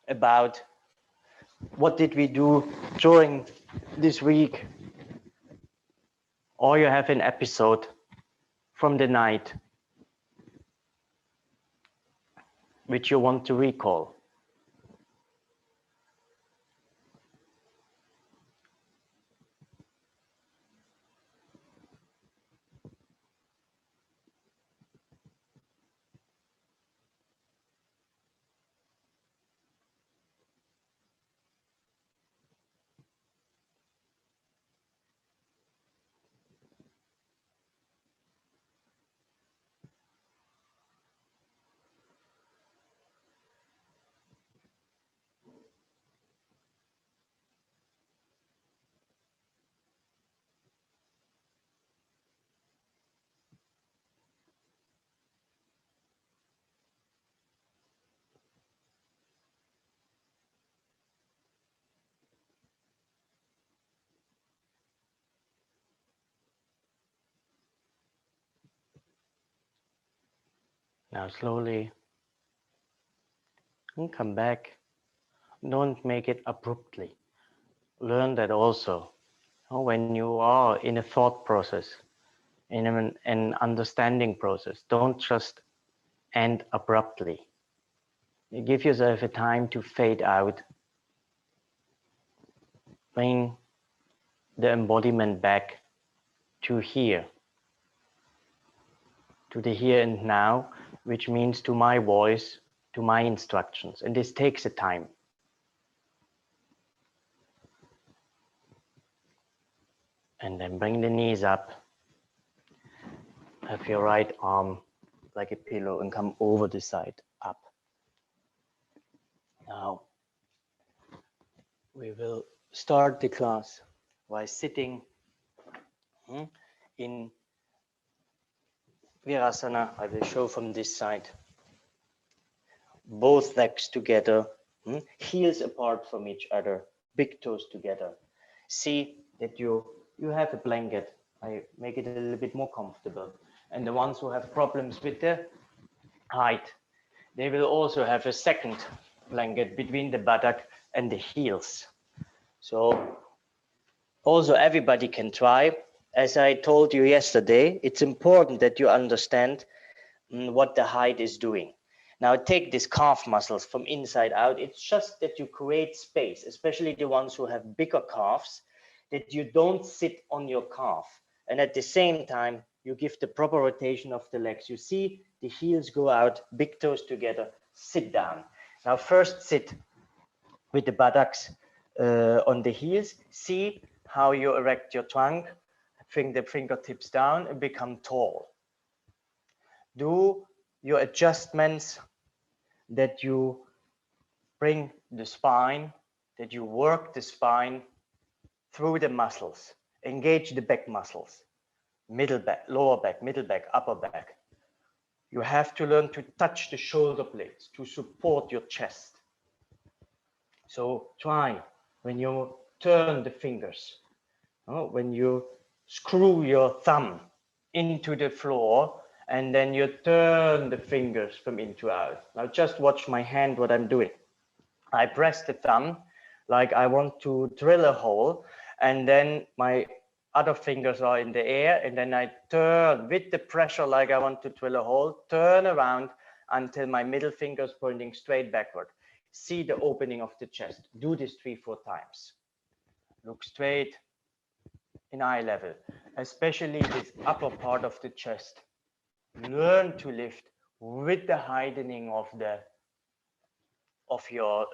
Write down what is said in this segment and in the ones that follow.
about what did we do during this week, or you have an episode from the night which you want to recall. Now slowly and come back. Don't make it abruptly. Learn that also. When you are in a thought process, in an understanding process, don't just end abruptly. You give yourself a time to fade out. Bring the embodiment back to here, to the here and now, which means to my voice, to my instructions. And this takes a time. And then bring the knees up. Have your right arm like a pillow and come over the side, up. Now, we will start the class by sitting in Virasana. I will show from this side. Both legs together, heels apart from each other, big toes together. See that you have a blanket. I make it a little bit more comfortable. And the ones who have problems with the height, they will also have a second blanket between the buttock and the heels. So also everybody can try. As I told you yesterday, it's important that you understand what the height is doing. Now take these calf muscles from inside out. It's just that you create space, especially the ones who have bigger calves, that you don't sit on your calf. And at the same time, you give the proper rotation of the legs. You see the heels go out, big toes together, sit down. Now first sit with the buttocks on the heels. See how you erect your trunk, bring the fingertips down and become tall. Do your adjustments that you bring the spine, that you work the spine through the muscles. Engage the back muscles, middle back, lower back, middle back, upper back. You have to learn to touch the shoulder blades to support your chest. So try when you turn the fingers, when you screw your thumb into the floor and then you turn the fingers from in to out. Now just watch my hand, what I'm doing. I press the thumb like I want to drill a hole, and then my other fingers are in the air, and then I turn with the pressure like I want to drill a hole, turn around until my middle finger is pointing straight backward. See the opening of the chest. Do this 3-4 times. Look straight in eye level, especially this upper part of the chest. Learn to lift with the heightening of your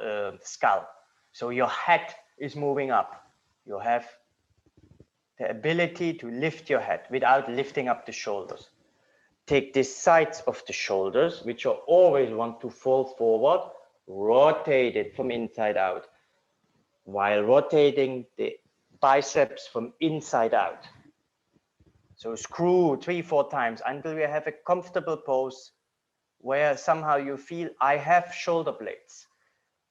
skull. So your head is moving up. You have the ability to lift your head without lifting up the shoulders. Take the sides of the shoulders, which you always want to fall forward, rotate it from inside out, while rotating the biceps from inside out. So screw 3-4 times until you have a comfortable pose where somehow you feel I have shoulder blades.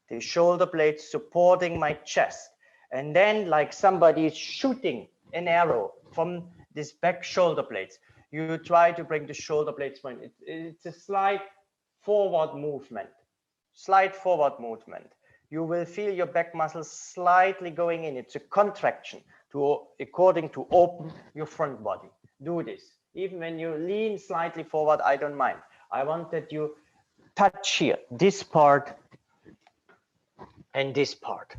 The shoulder blades supporting my chest. And then like somebody is shooting an arrow from this back shoulder blades, you try to bring the shoulder blades it's a slight forward movement. you will feel your back muscles slightly going in. It's a contraction according to open your front body. Do this. Even when you lean slightly forward, I don't mind. I want that you touch here, this part and this part.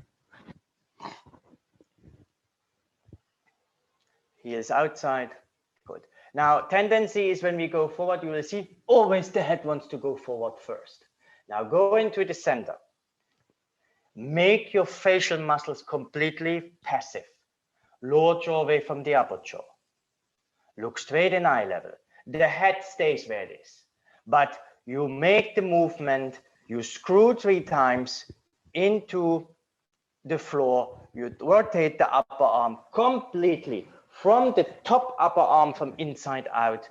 Heels outside. Good. Now, tendency is when we go forward, you will see always the head wants to go forward first. Now go into the center. Make your facial muscles completely passive. Lower jaw away from the upper jaw. Look straight in eye level. The head stays where it is. But you make the movement, you screw 3 times into the floor, you rotate the upper arm completely from the top upper arm from inside out,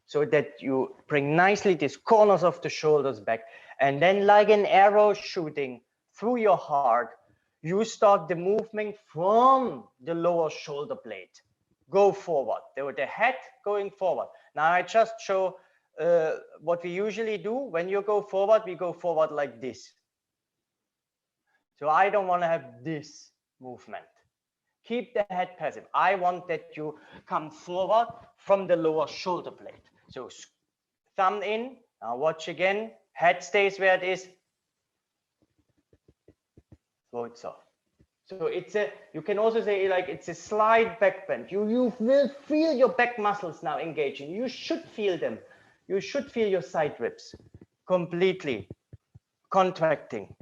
so that you bring nicely these corners of the shoulders back. And then like an arrow shooting through your heart, you start the movement from the lower shoulder blade. Go forward, the head going forward. Now I just show what we usually do. When you go forward, we go forward like this. So I don't want to have this movement. Keep the head passive. I want that you come forward from the lower shoulder blade. So thumb in. Now watch again. Head stays where it is. Floats off. So it's a, you can also say like it's a slight back bend. You will feel your back muscles now engaging. You should feel them. You should feel your side ribs completely contracting.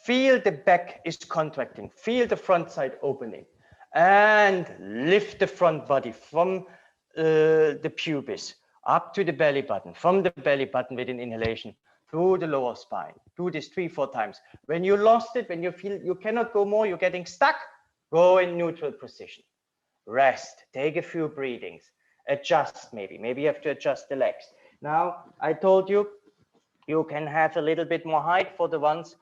Feel the back is contracting. Feel the front side opening. And lift the front body from the pubis up to the belly button. From the belly button with an inhalation through the lower spine. Do this 3-4 times. When you lost it, when you feel you cannot go more, you're getting stuck, go in neutral position. Rest. Take a few breathings. Adjust maybe. Maybe you have to adjust the legs. Now, I told you, you can have a little bit more height for the ones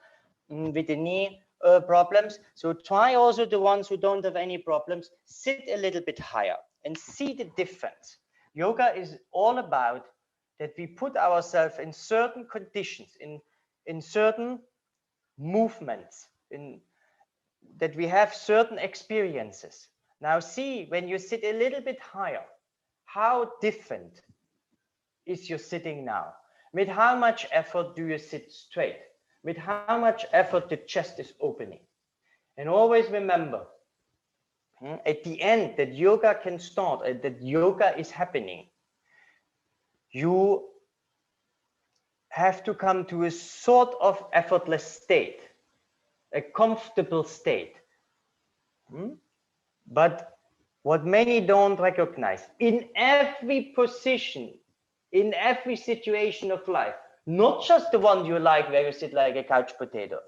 with the knee problems. So try also the ones who don't have any problems, sit a little bit higher and see the difference. Yoga is all about that we put ourselves in certain conditions, in certain movements, that we have certain experiences. Now see, when you sit a little bit higher, how different is your sitting now? With how much effort do you sit straight? With how much effort the chest is opening? And always remember, at the end, that yoga can start, that yoga is happening. You have to come to a sort of effortless state, a comfortable state. But what many don't recognize, in every position, in every situation of life, not just the one you like where you sit like a couch potato.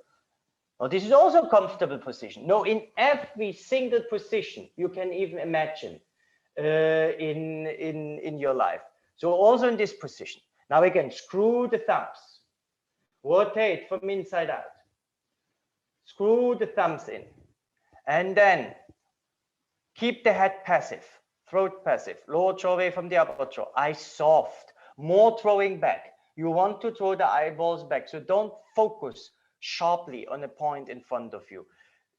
Now, this is also a comfortable position. No, in every single position you can even imagine in your life. So also in this position. Now again, screw the thumbs. Rotate from inside out. Screw the thumbs in. And then keep the head passive, throat passive, lower jaw away from the upper jaw, eyes soft, more throwing back. You want to throw the eyeballs back, so don't focus sharply on a point in front of you.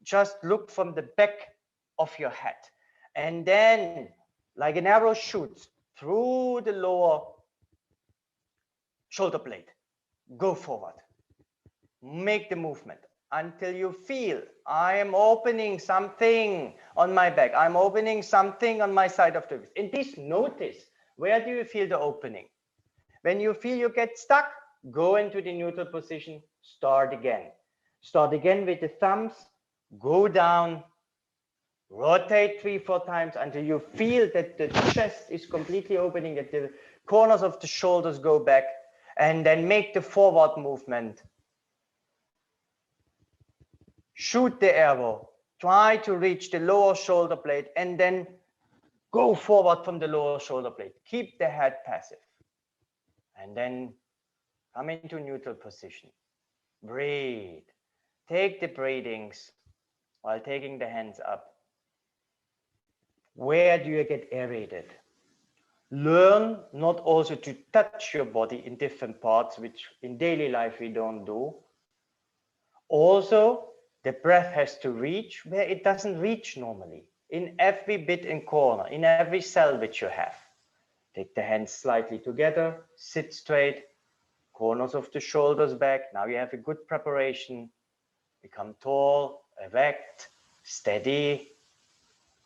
Just look from the back of your head. And then, like an arrow shoots through the lower shoulder blade, go forward. Make the movement until you feel I am opening something on my back. I'm opening something on my side of the wrist. In this, notice, where do you feel the opening? When you feel you get stuck, go into the neutral position, start again. Start again with the thumbs, go down, rotate 3-4 times until you feel that the chest is completely opening, that the corners of the shoulders go back, and then make the forward movement. Shoot the arrow, try to reach the lower shoulder blade, and then go forward from the lower shoulder blade. Keep the head passive. And then come into neutral position. Breathe. Take the breathings while taking the hands up. Where do you get aerated? Learn not also to touch your body in different parts, which in daily life we don't do. Also, the breath has to reach where it doesn't reach normally, in every bit and corner, in every cell which you have. Take the hands slightly together, sit straight, corners of the shoulders back. Now you have a good preparation. Become tall, erect, steady.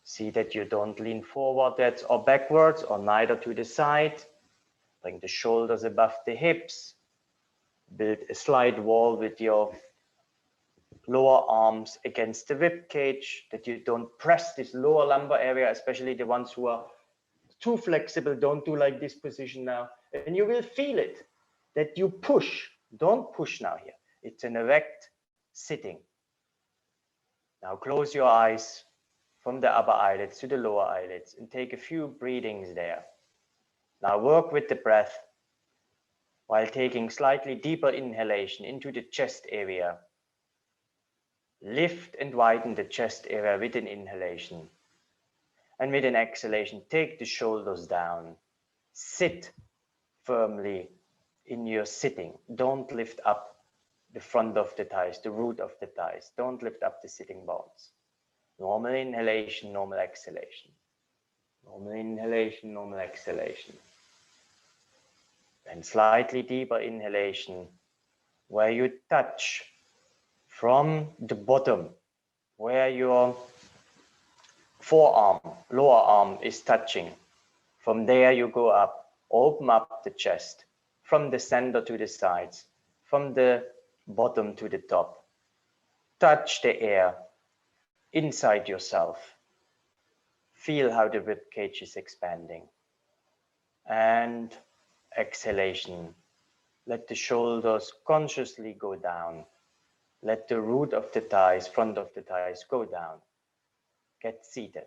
See that you don't lean forward or backwards or neither to the side. Bring the shoulders above the hips. Build a slight wall with your lower arms against the rib cage, that you don't press this lower lumbar area, especially the ones who are too flexible. Don't do like this position now. And you will feel it, that you push. Don't push now here. It's an erect sitting. Now close your eyes from the upper eyelids to the lower eyelids and take a few breathings there. Now work with the breath while taking slightly deeper inhalation into the chest area. Lift and widen the chest area with an inhalation. And with an exhalation, take the shoulders down. Sit firmly in your sitting. Don't lift up the front of the thighs, the root of the thighs. Don't lift up the sitting bones. Normal inhalation, normal exhalation. Normal inhalation, normal exhalation. And slightly deeper inhalation, where you touch from the bottom, where your forearm, lower arm is touching. From there you go up, open up the chest, from the center to the sides, from the bottom to the top. Touch the air inside yourself. Feel how the rib cage is expanding. And exhalation. Let the shoulders consciously go down. Let the root of the thighs, front of the thighs go down. Get seated.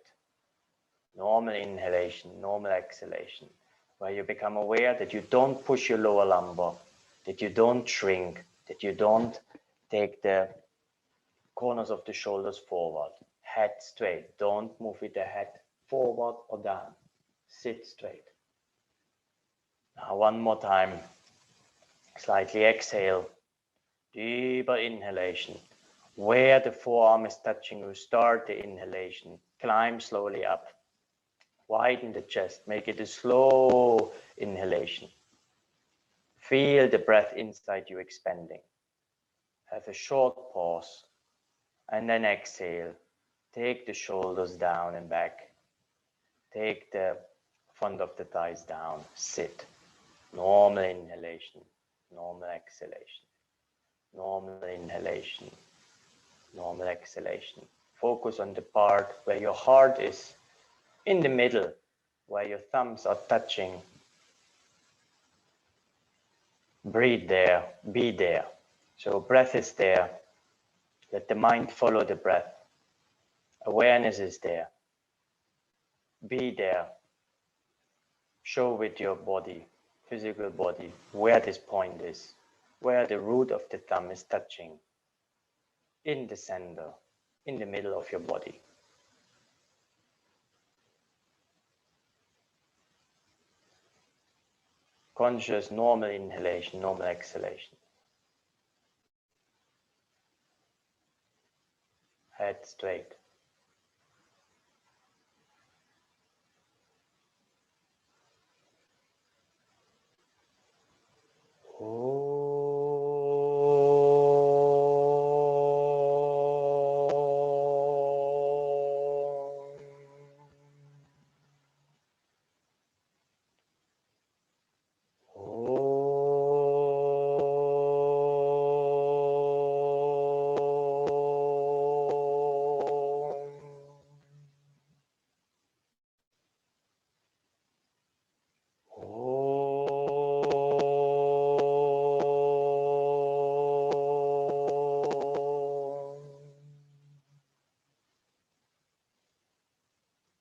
Normal inhalation, normal exhalation, where you become aware that you don't push your lower lumbar, that you don't shrink, that you don't take the corners of the shoulders forward. Head straight. Don't move with the head forward or down. Sit straight. Now one more time. Slightly exhale. Deeper inhalation. Where the forearm is touching you, start the inhalation. Climb slowly up. Widen the chest. Make it a slow inhalation. Feel the breath inside you expanding. Have a short pause. And then exhale. Take the shoulders down and back. Take the front of the thighs down. Sit. Normal inhalation. Normal exhalation. Normal inhalation. Normal exhalation. Focus on the part where your heart is, in the middle, where your thumbs are touching. Breathe there, be there. So breath is there. Let the mind follow the breath. Awareness is there. Be there. Show with your body, physical body, where this point is, where the root of the thumb is touching. In the center, in the middle of your body. Conscious, normal inhalation, normal exhalation. Head straight.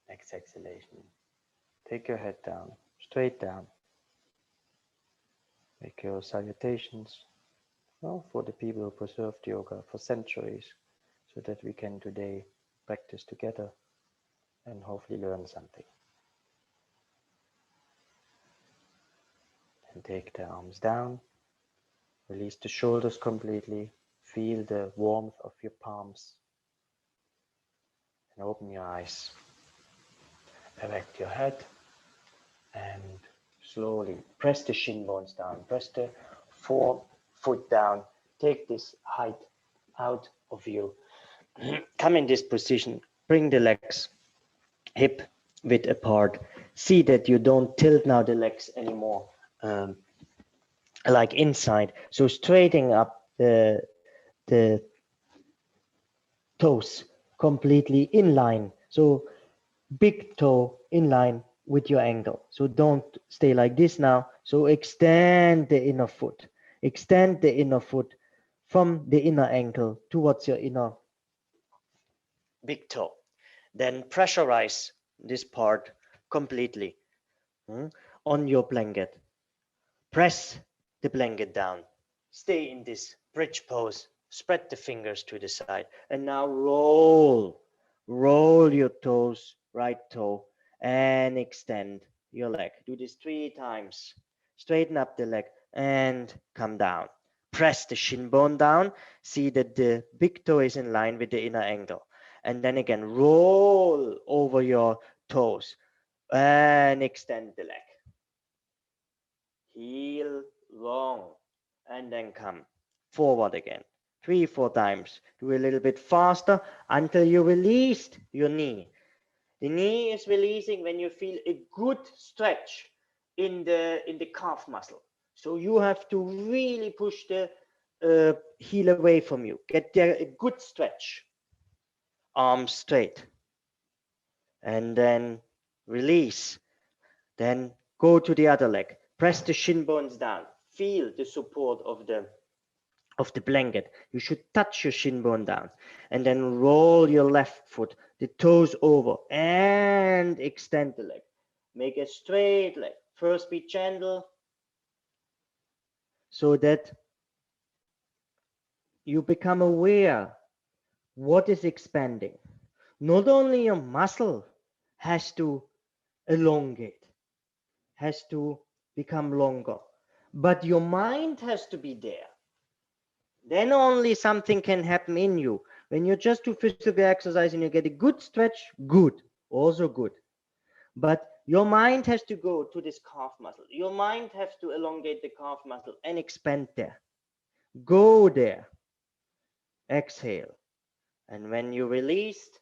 Next exhalation. Take your head down, straight down. Make your salutations, well, for the people who preserved yoga for centuries, so that we can today practice together and hopefully learn something. And take the arms down, release the shoulders completely, Feel the warmth of your palms. And open your eyes. Erect your head and slowly press the shin bones down. Press the forefoot down. Take this height out of you. Come in this position. Bring the legs hip width apart. See that you don't tilt now the legs anymore like inside. So straightening up the toes completely in line. So big toe in line with your ankle. So don't stay like this now. So extend the inner foot. Extend the inner foot from the inner ankle towards your inner big toe. Then pressurize this part completely on your blanket. Press the blanket down. Stay in this bridge pose. Spread the fingers to the side. And now roll. Roll your toes, right toe, and extend your leg. Do this 3 times. Straighten up the leg and come down. Press the shin bone down. See that the big toe is in line with the inner ankle. And then again, roll over your toes and extend the leg. Heel long and then come forward again. 3-4 times. Do a little bit faster until you released your knee. The knee is releasing when you feel a good stretch in the calf muscle. So you have to really push the heel away from you. Get there a good stretch. Arms straight. And then release. Then go to the other leg. Press the shin bones down. Feel the support of the blanket. You should touch your shin bone down. And then roll your left foot, the toes over, and extend the leg. Make a straight leg. First be gentle, so that you become aware what is expanding. Not only your muscle has to elongate, has to become longer, but your mind has to be there. Then only something can happen in you. When you just do physical exercise and you get a good stretch, good, also good. But your mind has to go to this calf muscle. Your mind has to elongate the calf muscle and expand there. Go there. Exhale. And when you released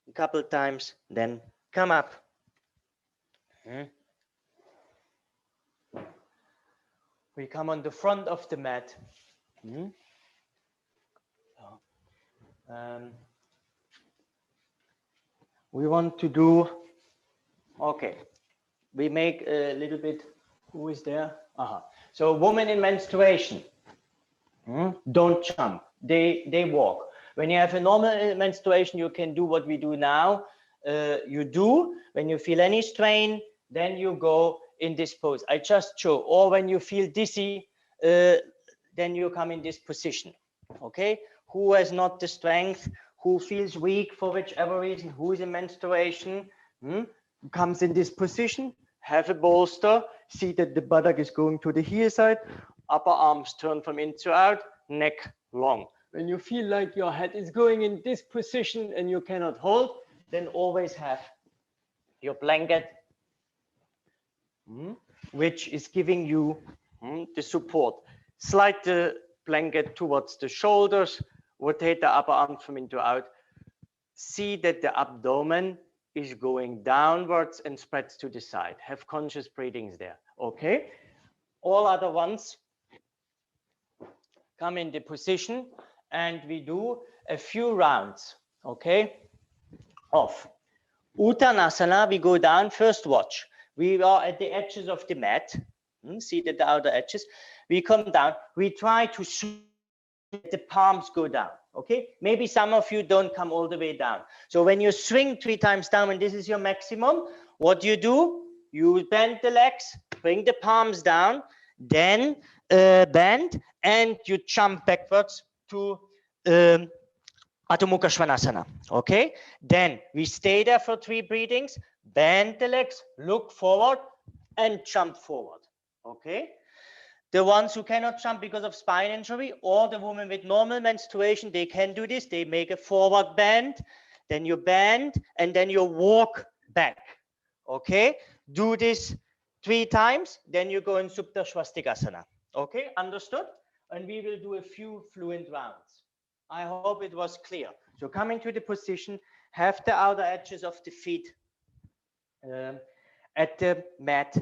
a couple times, then come up. We come on the front of the mat. We want to do, okay, we make a little bit, who is there? So women in menstruation, don't jump, they walk. When you have a normal menstruation, you can do what we do now. You do, when you feel any strain, then you go in this pose. I just show, or when you feel dizzy, then you come in this position, okay? Who has not the strength, who feels weak for whichever reason, who is in menstruation, comes in this position, have a bolster, see that the buttock is going to the heel side, upper arms turn from in to out, neck long. When you feel like your head is going in this position and you cannot hold, then always have your blanket, which is giving you the support. Slide the blanket towards the shoulders, rotate the upper arm from in to out. See that the abdomen is going downwards and spreads to the side. Have conscious breathings there, okay? All other ones come in the position and we do a few rounds, okay? Of Uttanasana, we go down, first watch. We are at the edges of the mat, see the outer edges. We come down, we try to let the palms go down, okay? Maybe some of you don't come all the way down. So when you swing 3 times down and this is your maximum, what you do, you bend the legs, bring the palms down, then bend and you jump backwards to Adho Mukha Svanasana, okay? Then we stay there for 3 breathings, bend the legs, look forward and jump forward, okay? The ones who cannot jump because of spine injury or the woman with normal menstruation, they can do this. They make a forward bend, then you bend, and then you walk back. Okay? Do this 3 times, then you go in Supta Swastikasana. Okay? Understood? And we will do a few fluent rounds. I hope it was clear. So coming to the position, have the outer edges of the feet at the mat.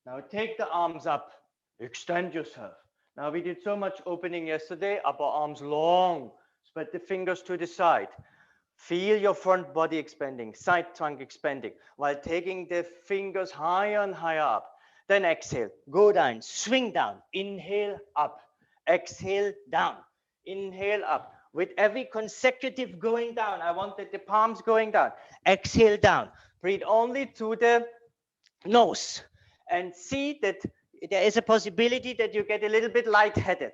Now take the arms up. Extend yourself. Now we did so much opening yesterday, upper arms long, spread the fingers to the side. Feel your front body expanding, side trunk expanding, while taking the fingers higher and higher up. Then exhale, go down, swing down, inhale up, exhale down, inhale up. With every consecutive going down, I wanted the palms going down, exhale down. Breathe only through the nose and see that there is a possibility that you get a little bit lightheaded.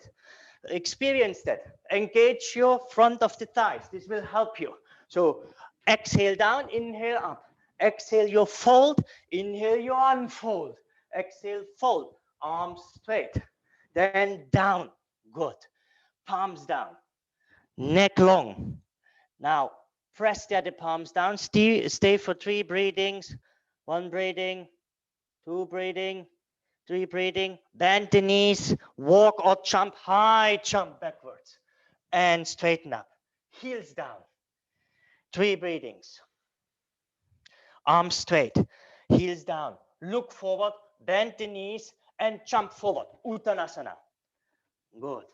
Experience that. Engage your front of the thighs. This will help you. So exhale down, inhale up. Exhale, you fold. Inhale, you unfold. Exhale, fold. Arms straight. Then down. Good. Palms down. Neck long. Now press the palms down. Stay for 3 breathings. 1 breathing. 2 breathing. 3 breathing, bend the knees, walk or jump high, jump backwards, and straighten up. Heels down. 3 breathings. Arms straight, heels down. Look forward, bend the knees, and jump forward. Uttanasana. Good.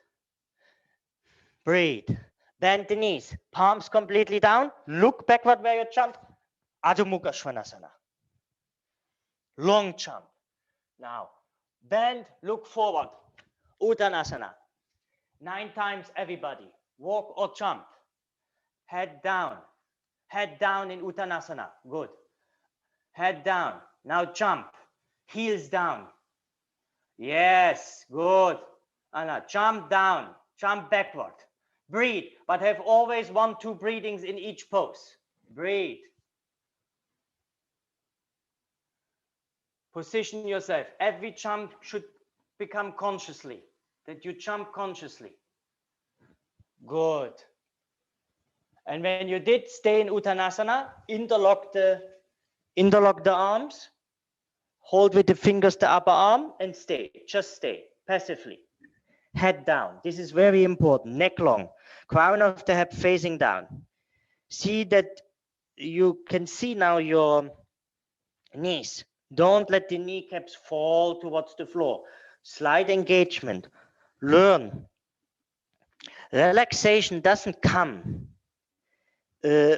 Breathe. Bend the knees, palms completely down. Look backward where you jump. Adho Mukha Svanasana. Long jump. Now, bend, look forward. Uttanasana. 9 times everybody. Walk or jump. Head down. Head down in Uttanasana. Good. Head down. Now jump. Heels down. Yes, good. Anna, jump down. Jump backward. Breathe, but have always 1-2 breathings in each pose. Breathe. Position yourself. Every jump should become consciously, that you jump consciously. Good. And when you did, stay in Uttanasana, interlock the arms, hold with the fingers the upper arm and stay, just stay, passively. Head down, this is very important, neck long, crown of the head facing down. See that you can see now your knees. Don't let the kneecaps fall towards the floor. Slight engagement. Learn. Relaxation doesn't come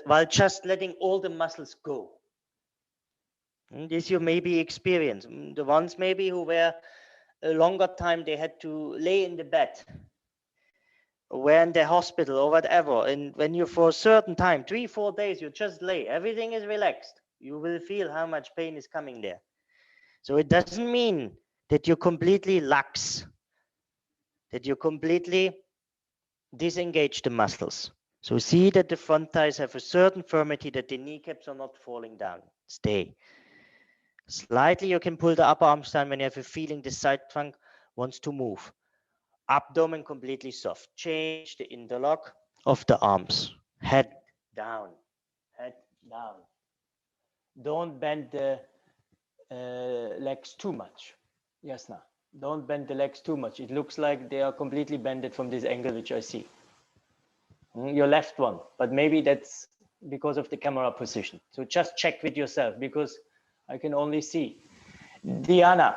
while just letting all the muscles go. This you maybe experience. The ones maybe who were a longer time, they had to lay in the bed, were in the hospital or whatever. And when you, for a certain time, 3-4 days, you just lay, everything is relaxed. You will feel how much pain is coming there. So it doesn't mean that you completely lax, that you completely disengage the muscles. So see that the front thighs have a certain firmity, that the kneecaps are not falling down. Stay. Slightly you can pull the upper arms down when you have a feeling the side trunk wants to move. Abdomen completely soft. Change the interlock of the arms. Head down. Head down. Don't bend the legs too much. Yasna. Don't bend the legs too much. It looks like they are completely bended from this angle, which I see. Your left one, but maybe that's because of the camera position. So just check with yourself, because I can only see. Diana,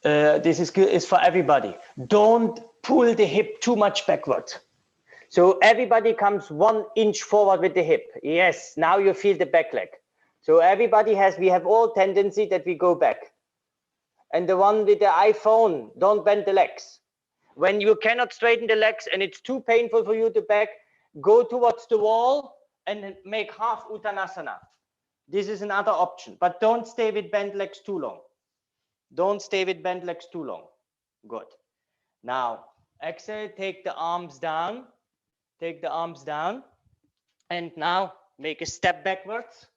this is for everybody. Don't pull the hip too much backward. So everybody comes 1 inch forward with the hip. Yes, now you feel the back leg. So everybody we have all tendency that we go back. And the one with the iPhone, don't bend the legs. When you cannot straighten the legs and it's too painful for you to back, go towards the wall and make half Uttanasana. This is another option, but don't stay with bent legs too long. Don't stay with bent legs too long. Good. Now, exhale, take the arms down. Take the arms down. And now make a step backwards.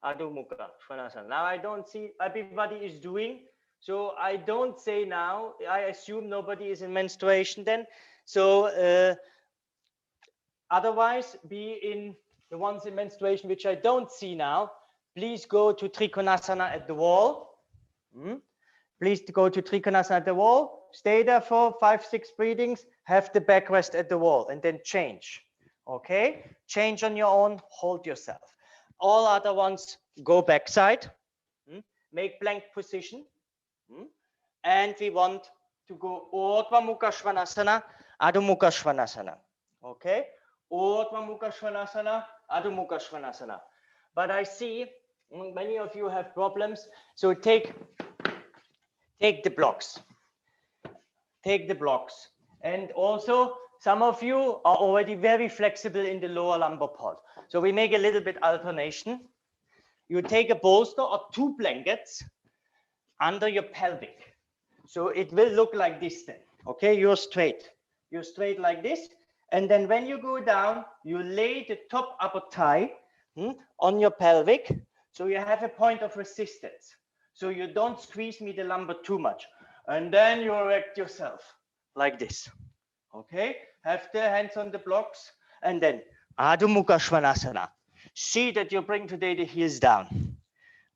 Adho Mukha Svanasana. Now I don't see everybody is doing. So I don't say now, I assume nobody is in menstruation then. So otherwise, be in the ones in menstruation, which I don't see now, please go to Trikonasana at the wall. Please go to Trikonasana at the wall, stay there for 5-6 breathings, have the backrest at the wall, and then change. Okay? Change on your own, hold yourself. All other ones, go backside, make plank position, and we want to go Urdhva Mukha Svanasana, Adho Mukha Svanasana. Okay? Urdhva Mukha Svanasana, Adho Mukha Svanasana. But I see many of you have problems, so take the blocks. Take the blocks. And also, some of you are already very flexible in the lower lumbar pod. So we make a little bit alternation. You take a bolster or 2 blankets under your pelvic. So it will look like this then. Okay, you're straight. You're straight like this. And then when you go down, you lay the top upper thigh on your pelvic. So you have a point of resistance. So you don't squeeze me the lumbar too much. And then you erect yourself like this. Okay, have the hands on the blocks. And then Adho Mukha Svanasana. See that you bring today the heels down.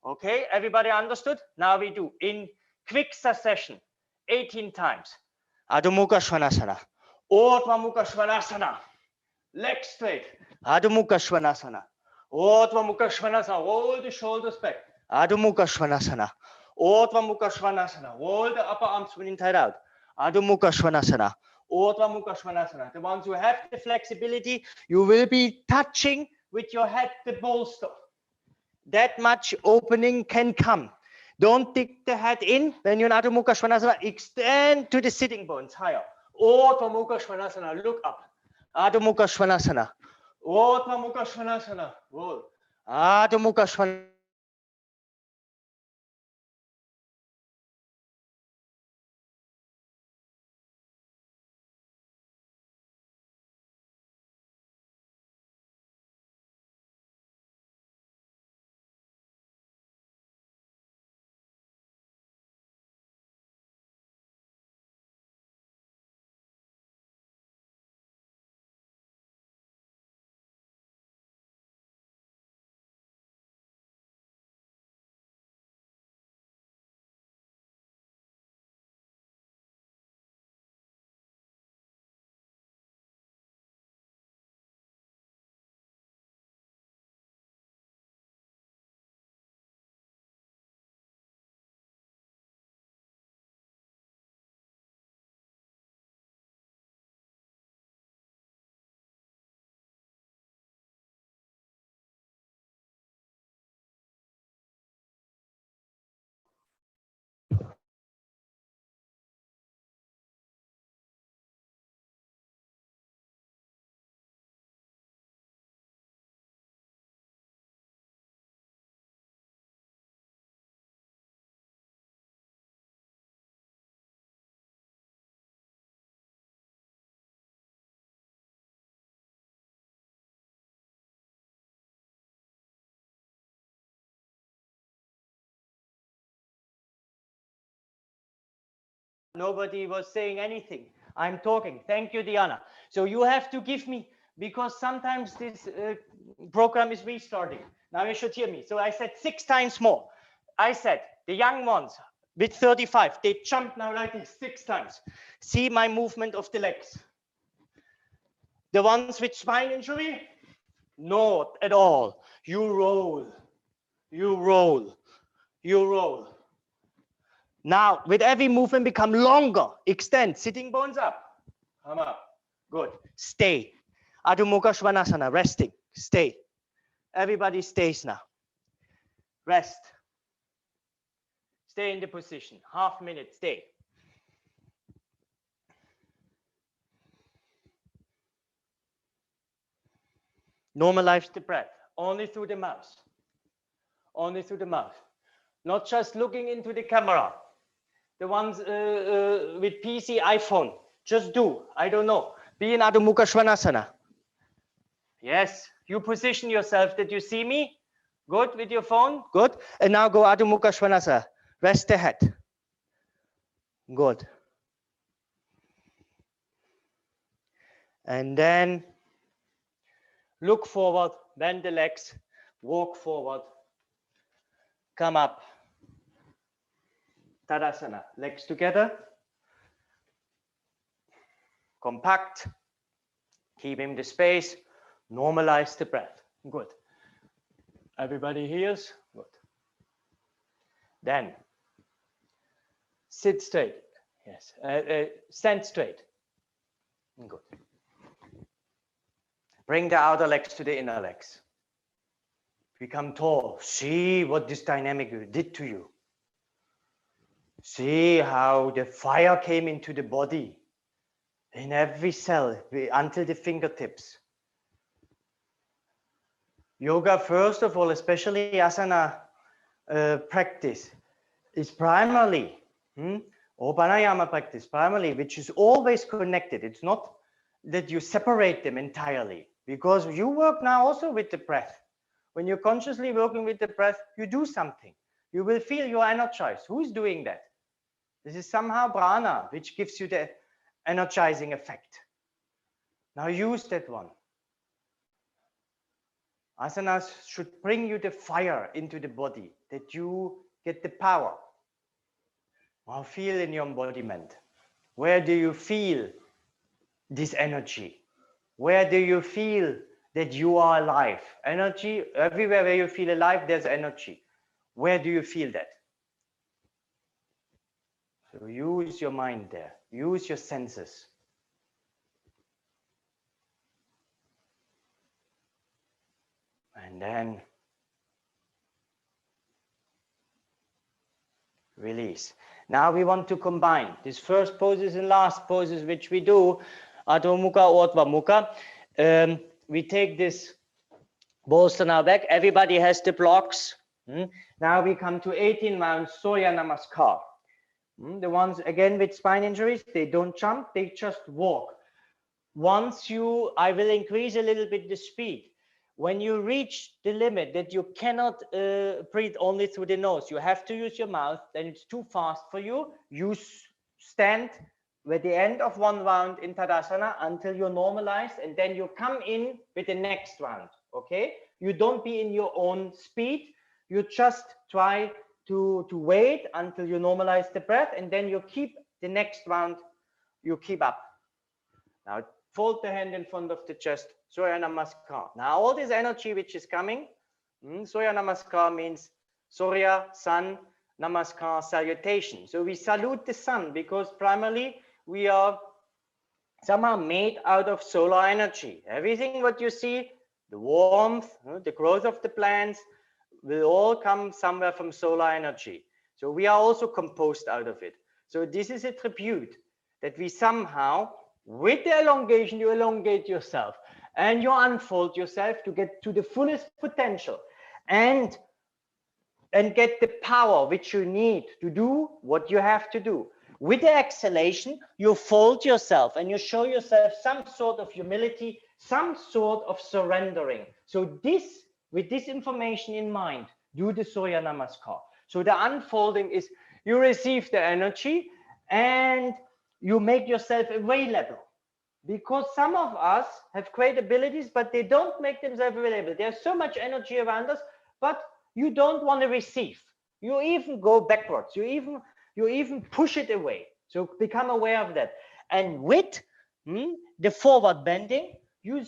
Okay, everybody understood? Now we do in quick succession 18 times. Adho Mukha Svanasana. Urdhva Mukha Svanasana. Leg straight. Adho Mukha Svanasana. Urdhva Mukha Svanasana. Roll the shoulders back. Adho Mukha Svanasana. Urdhva Mukha Svanasana. Roll the upper arms inside out. Adho Mukha Svanasana. Urdhva Mukha Svanasana. The ones who have the flexibility, you will be touching with your head the bolster. That much opening can come. Don't dig the head in when you're in Adho Mukha Svanasana. Extend to the sitting bones higher. Urdhva Mukha Svanasana. Look up. Adho Mukha Svanasana. Urdhva Mukha Svanasana. Roll. Adho Mukha Svanasana. Nobody was saying anything. I'm talking. Thank you, Diana. So you have to give me, because sometimes this program is restarting. Now you should hear me. So I said 6 times more. I said the young ones with 35, they jump now like this 6 times. See my movement of the legs. The ones with spine injury, not at all. You roll, you roll, you roll. Now, with every movement, become longer. Extend, sitting bones up. Come up. Good. Stay. Adho Mukha Svanasana, resting. Stay. Everybody stays now. Rest. Stay in the position. Half minute, stay. Normalize the breath. Only through the mouth. Only through the mouth. Not just looking into the camera. The ones with PC, iPhone, just do. I don't know. Be in Adho Mukha Svanasana. Yes, you position yourself that you see me. Good with your phone. Good. And now go Adho Mukha Svanasana. Rest the head. Good. And then look forward, bend the legs, walk forward, come up. Tadasana, legs together, compact, keeping the space, normalize the breath. Good. Everybody hears? Good. Then sit straight. Yes. Stand straight. Good. Bring the outer legs to the inner legs. Become tall. See what this dynamic did to you. See how the fire came into the body, in every cell, until the fingertips. Yoga, first of all, especially asana practice, is primarily, or pranayama practice, primarily, which is always connected. It's not that you separate them entirely, because you work now also with the breath. When you're consciously working with the breath, you do something. You will feel you're energized. Who's doing that? This is somehow prana, which gives you the energizing effect. Now use that one. Asanas should bring you the fire into the body, that you get the power. Now feel in your embodiment. Where do you feel this energy? Where do you feel that you are alive? Energy, everywhere where you feel alive, there's energy. Where do you feel that? So use your mind there. Use your senses. And then release. Now we want to combine these first poses and last poses which we do, Adho Mukha, Urdhva Mukha. We take this bolster now back. Everybody has the blocks. Now we come to 18 rounds Surya Namaskar. The ones again with spine injuries, they don't jump, they just walk. I will increase a little bit the speed. When you reach the limit that you cannot breathe only through the nose, you have to use your mouth, then it's too fast for you. You stand at the end of one round in Tadasana until you're normalized, and then you come in with the next round, okay? You don't be in your own speed. You just try to wait until you normalize the breath, and then you keep the next round, you keep up. Now, fold the hand in front of the chest, Surya Namaskar. Now, all this energy which is coming, Surya Namaskar means Surya, sun, Namaskar, salutation. So we salute the sun because primarily we are somehow made out of solar energy. Everything what you see, the warmth, the growth of the plants, will all come somewhere from solar energy. So we are also composed out of it. So this is a tribute that we somehow, with the elongation, you elongate yourself and you unfold yourself to get to the fullest potential and get the power which you need to do what you have to do. With the exhalation, you fold yourself and you show yourself some sort of humility, some sort of surrendering. So this, with this information in mind, do the Surya Namaskar. So the unfolding is you receive the energy and you make yourself available. Because some of us have great abilities, but they don't make themselves available. There's so much energy around us, but you don't want to receive. You even go backwards. You even push it away. So become aware of that. And with the forward bending, you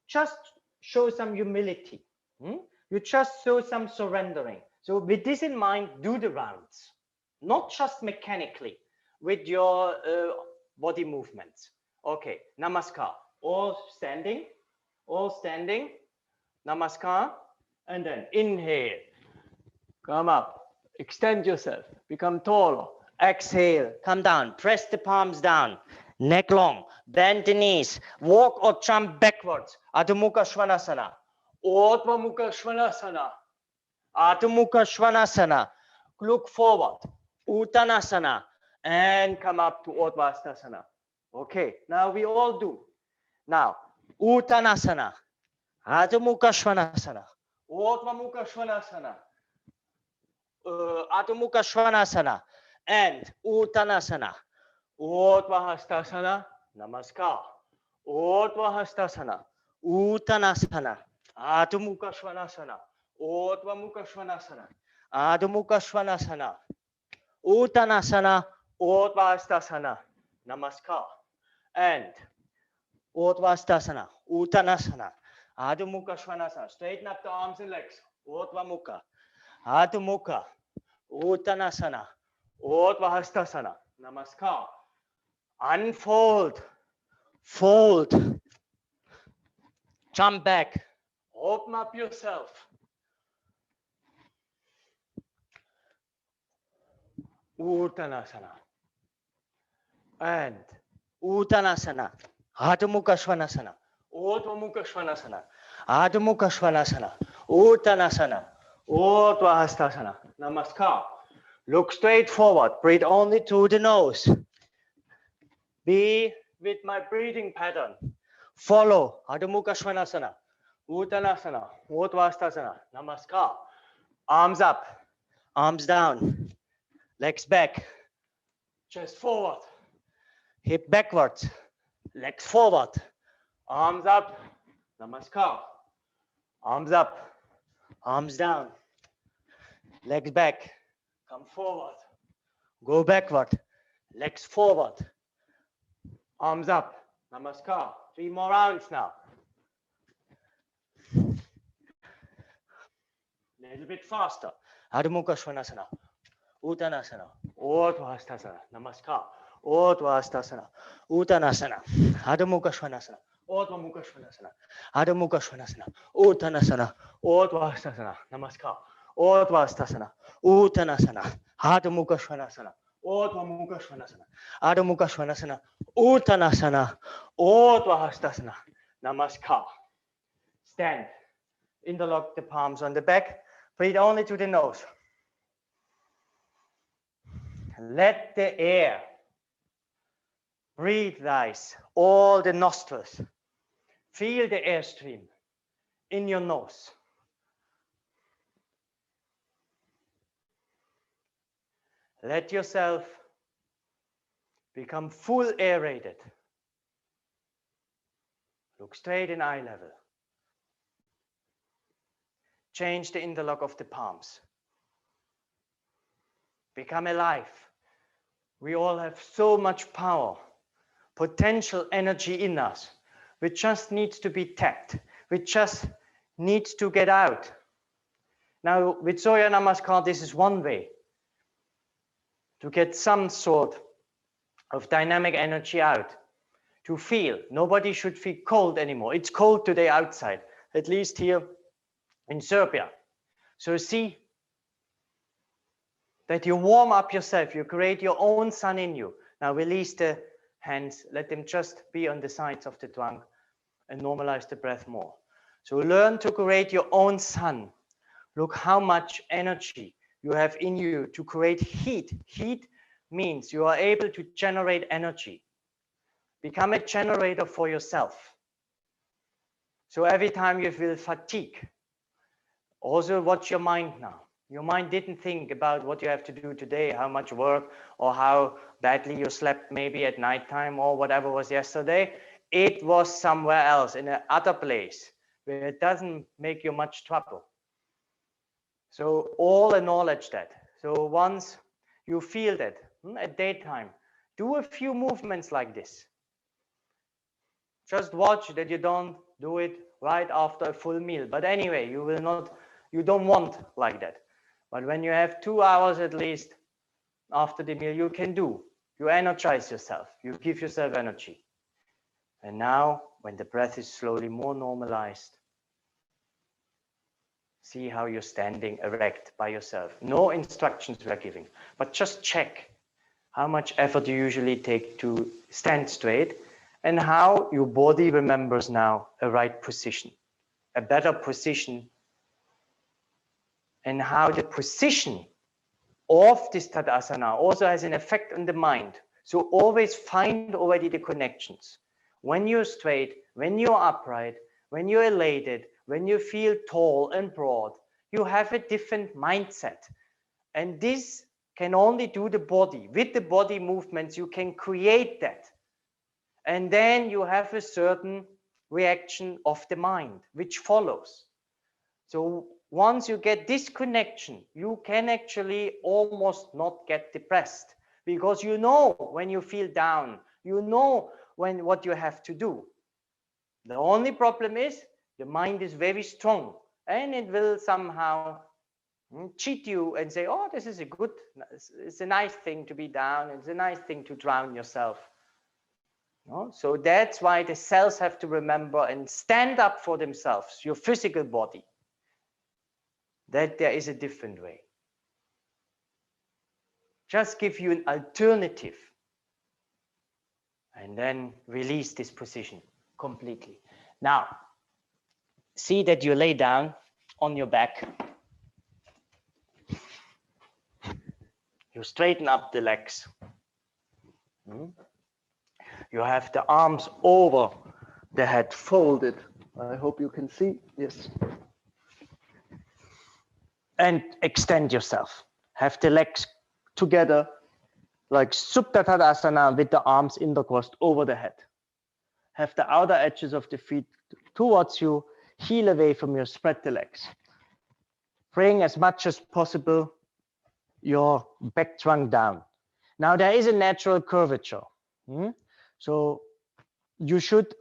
just show some humility. You just show some surrendering. So with this in mind, do the rounds, not just mechanically with your body movements. Okay, Namaskar. All standing, Namaskar, and then inhale, come up, extend yourself, become taller, exhale, come down, press the palms down, neck long, bend the knees, walk or jump backwards, Adho Mukha Svanasana, Urdhva Mukha Svanasana, Adho Mukha Svanasana, look forward, Uttanasana, and come up to Urdhvastasana. Okay, now we all do. Now, Uttanasana, Adho Mukha Svanasana, Urdhva Mukha Svanasana, Adho Mukha Svanasana, and Uttanasana. Urdhva Hastasana, Namaskar. Urdhva Hastasana, Uttanasana, Adho Mukha Svanasana, Urdhva Mukha Svanasana, Adho Mukha Svanasana, Uttanasana, Urdhva Hastasana, Namaskar. And Urdhva Hastasana, Uttanasana, Adho Mukha Svanasana. Straighten up the arms and legs. Urdhva Mukha, Adho Mukha, Uttanasana, Urdhva Hastasana, Namaskar. Unfold, fold, jump back, open up yourself. Uttanasana. And Uttanasana, Adho Mukha Svanasana, Urdhva Mukha Svanasana, Adho Mukha Svanasana, Uttanasana, Urdhva Hastasana. Namaskar. Look straight forward, breathe only through the nose. Be with my breathing pattern. Follow Adho Mukha Svanasana, Uttanasana, Urdhva Hastasana. Namaskar. Arms up, arms down, legs back, chest forward, hip backwards, legs forward, arms up, Namaskar. Arms up, arms down, legs back, come forward, go backward, legs forward, arms up, Namaskar. 3 more rounds now. Little bit faster. Adho Mukha Svanasana, Uttanasana, Urdhva Hastasana, Namaskar. Urdhva Hastasana, Uttanasana, Adho Mukha Svanasana, Urdhva Mukha Svanasana, Adho Mukha Svanasana, Uttanasana, Urdhva Hastasana, Namaskar. Urdhva Hastasana, Uttanasana, Adho Mukha Svanasana, Urdhva Mukha Svanasana, Adho Mukha Svanasana, Uttanasana, Urdhva Hastasana, Namaskar. Stand. Interlock the palms on the back. Breathe only to the nose. Let the air breathe rise, all the nostrils. Feel the airstream in your nose. Let yourself become full aerated. Look straight in eye level. Change the interlock of the palms. Become alive. We all have so much power, potential energy in us, which just needs to be tapped, which just needs to get out. Now, with Surya Namaskar, this is one way to get some sort of dynamic energy out, to feel. Nobody should feel cold anymore. It's cold today outside, at least here in Serbia. So see that you warm up yourself, you create your own sun in you. Now release the hands, let them just be on the sides of the trunk and normalize the breath more. So learn to create your own sun. Look how much energy you have in you to create heat. Heat means you are able to generate energy. Become a generator for yourself. So every time you feel fatigue, also watch your mind now. Your mind didn't think about what you have to do today, how much work, or how badly you slept maybe at nighttime or whatever was yesterday. It was somewhere else, in another place, where it doesn't make you much trouble. So all acknowledge that. So once you feel that at daytime, do a few movements like this. Just watch that you don't do it right after a full meal. But anyway, you don't want like that. But when you have 2 hours at least after the meal, you can do. You energize yourself. You give yourself energy. And now, when the breath is slowly more normalized, see how you're standing erect by yourself. No instructions we are giving, but just check how much effort you usually take to stand straight and how your body remembers now a right position, a better position, and how the position of this Tadasana also has an effect on the mind. So always find already the connections. When you're straight, when you're upright, when you're elated, when you feel tall and broad, you have a different mindset. And this can only do the body. With the body movements, you can create that. And then you have a certain reaction of the mind, which follows. So once you get this connection, you can actually almost not get depressed, because you know when you feel down, you know what you have to do. The only problem is the mind is very strong, and it will somehow cheat you and say, oh, this is it's a nice thing to be down, it's a nice thing to drown yourself. No? So that's why the cells have to remember and stand up for themselves, your physical body, that there is a different way. Just give you an alternative, and then release this position completely. Now, see that you lay down on your back. You straighten up the legs. You have the arms over the head, folded. I hope you can see. Yes. And extend yourself. Have the legs together, like Supta Tadasana, with the arms intercrossed over the head. Have the outer edges of the feet towards you, heel away from you, spread the legs. Bring as much as possible your back trunk down. Now there is a natural curvature. So you should,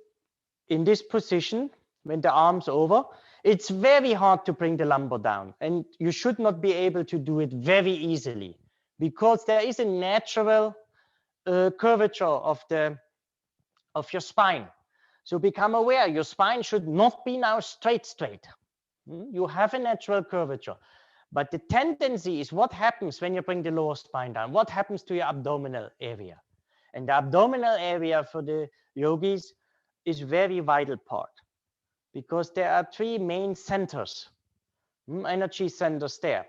in this position, when the arms over, it's very hard to bring the lumbar down, and you should not be able to do it very easily, because there is a natural curvature of your spine. So become aware, your spine should not be now straight. You have a natural curvature. But the tendency is what happens when you bring the lower spine down, what happens to your abdominal area. And the abdominal area for the yogis is very vital part, because there are three main centers, energy centers there,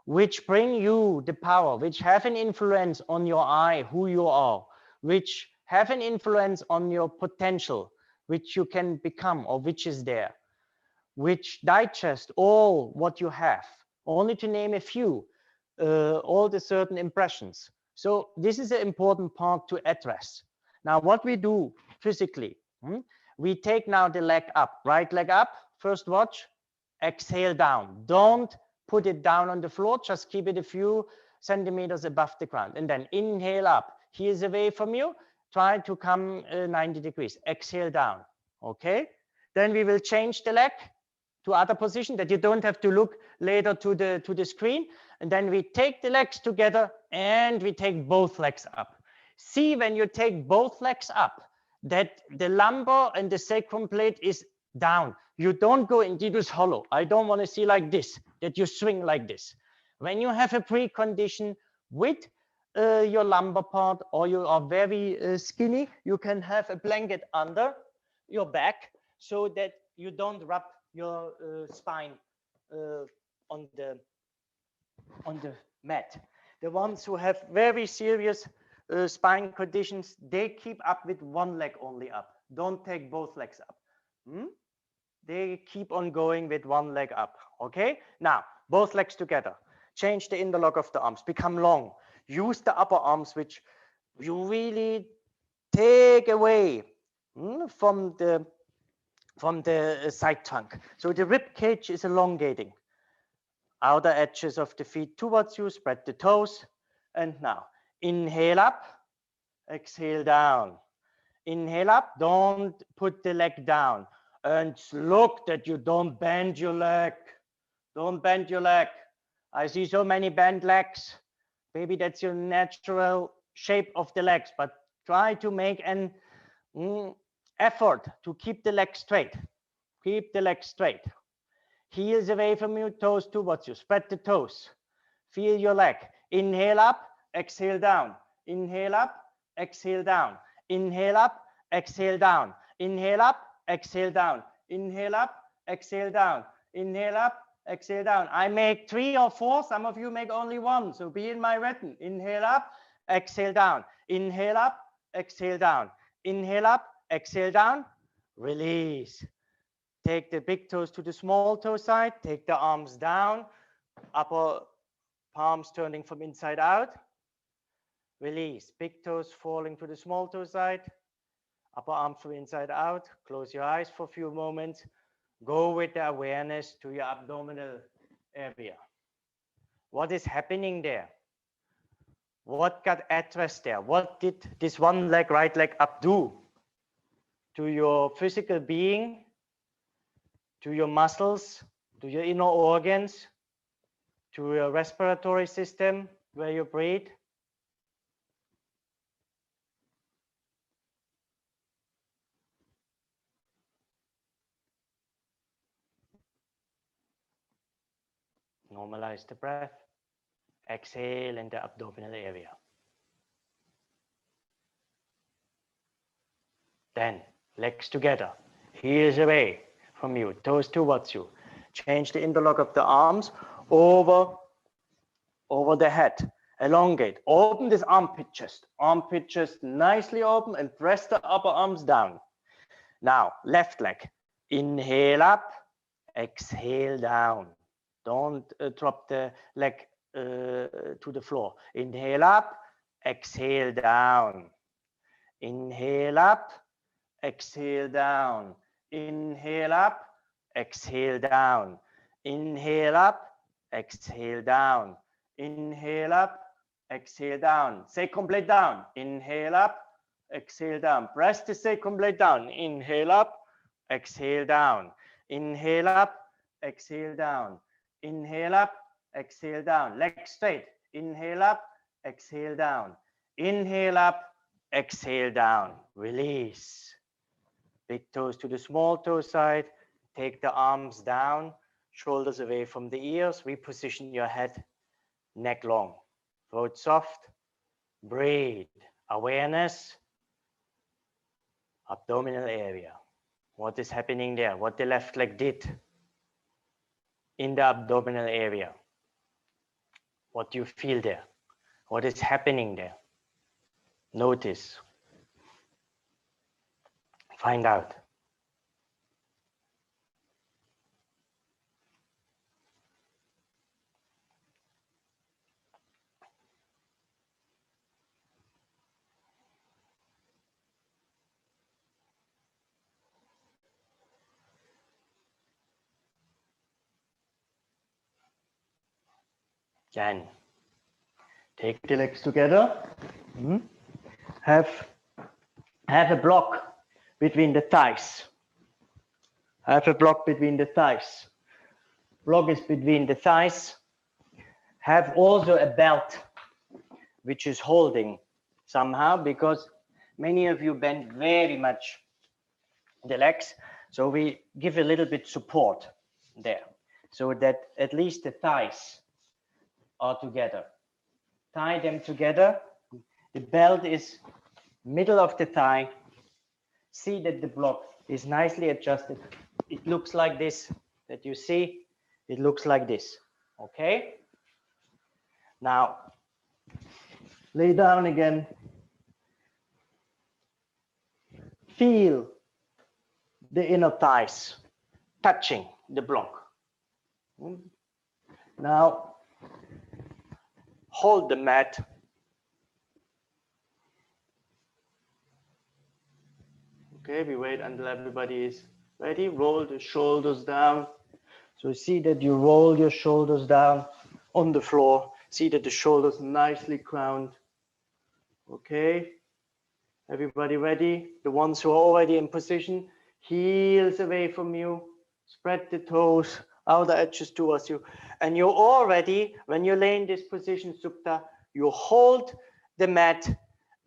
which bring you the power, which have an influence on your I, who you are, which have an influence on your potential, which you can become or which is there, which digest all what you have, only to name a few, all the certain impressions. So this is an important part to address. Now what we do physically, we take now the leg up, right leg up, first watch, exhale down. Don't put it down on the floor, just keep it a few centimeters above the ground. And then inhale up, heels away from you, try to come 90 degrees, exhale down, okay? Then we will change the leg to other position that you don't have to look later to the screen. And then we take the legs together and we take both legs up. See, when you take both legs up, that the lumbar and the sacrum plate is down. You don't go into this hollow. I don't want to see like this, that you swing like this. When you have a precondition with your lumbar part, or you are very skinny, you can have a blanket under your back so that you don't rub your spine on the mat. The ones who have very serious spine conditions, they keep up with one leg only up. Don't take both legs up. They keep on going with one leg up. Okay, now both legs together. Change the interlock of the arms, become long. Use the upper arms, which you really take away from the side trunk. So the rib cage is elongating. Outer edges of the feet towards you, spread the toes. And now inhale up, exhale down. Inhale up, don't put the leg down. And look that you don't bend your leg. Don't bend your leg. I see so many bent legs. Maybe that's your natural shape of the legs, but try to make an effort to keep the leg straight. Keep the leg straight. Heels away from you, toes towards you. Spread the toes. Feel your leg. Inhale up, exhale down. Inhale up, exhale down. Inhale up, exhale down. Inhale up, exhale down. Inhale up, exhale down. Inhale up, exhale down. I make 3 or 4. Some of you make only 1. So be in my written. Inhale up, exhale down. Inhale up, exhale down. Inhale up, exhale down. Release. Take the big toes to the small toe side. Take the arms down. Upper palms turning from inside out. Release, big toes falling to the small toe side, upper arm from inside out. Close your eyes for a few moments. Go with the awareness to your abdominal area. What is happening there? What got addressed there? What did this one leg, right leg up do to your physical being, to your muscles, to your inner organs, to your respiratory system where you breathe? Normalize the breath. Exhale in the abdominal area. Then legs together, heels away from you, toes towards you. Change the interlock of the arms over the head. Elongate. Open this armpit chest nicely open, and press the upper arms down. Now, left leg. Inhale up, exhale down. Don't drop the leg to the floor. Inhale up, exhale down. Inhale up, exhale down. Inhale up, exhale down. Inhale up, exhale down. Inhale up, exhale down. Sacrum blade down. Inhale up, exhale down. Press the sacrum blade down. Inhale up, exhale down. Inhale up, exhale down. Inhale up, exhale down. Legs straight. Inhale up, exhale down. Inhale up, exhale down. Release. Big toes to the small toe side. Take the arms down, shoulders away from the ears. Reposition your head, neck long. Throat soft. Breathe. Awareness. Abdominal area. What is happening there? What the left leg did in the abdominal area. What do you feel there? What is happening there? Notice. Find out. Then take the legs together. Have a block between the thighs. Have a block between the thighs. Block is between the thighs. Have also a belt which is holding somehow, because many of you bend very much the legs. So we give a little bit support there, so that at least the thighs are together. Tie them together. The belt is middle of the thigh. See that the block is nicely adjusted. It looks like this, that you see, it looks like this, okay? Now, lay down again. Feel the inner thighs touching the block. Now, hold the mat. Okay, we wait until everybody is ready. Roll the shoulders down. So see that you roll your shoulders down on the floor. See that the shoulders nicely crowned. Okay, everybody ready? The ones who are already in position, heels away from you. Spread the toes, outer edges towards you. And you're all ready. When you lay in this position, Supta, you hold the mat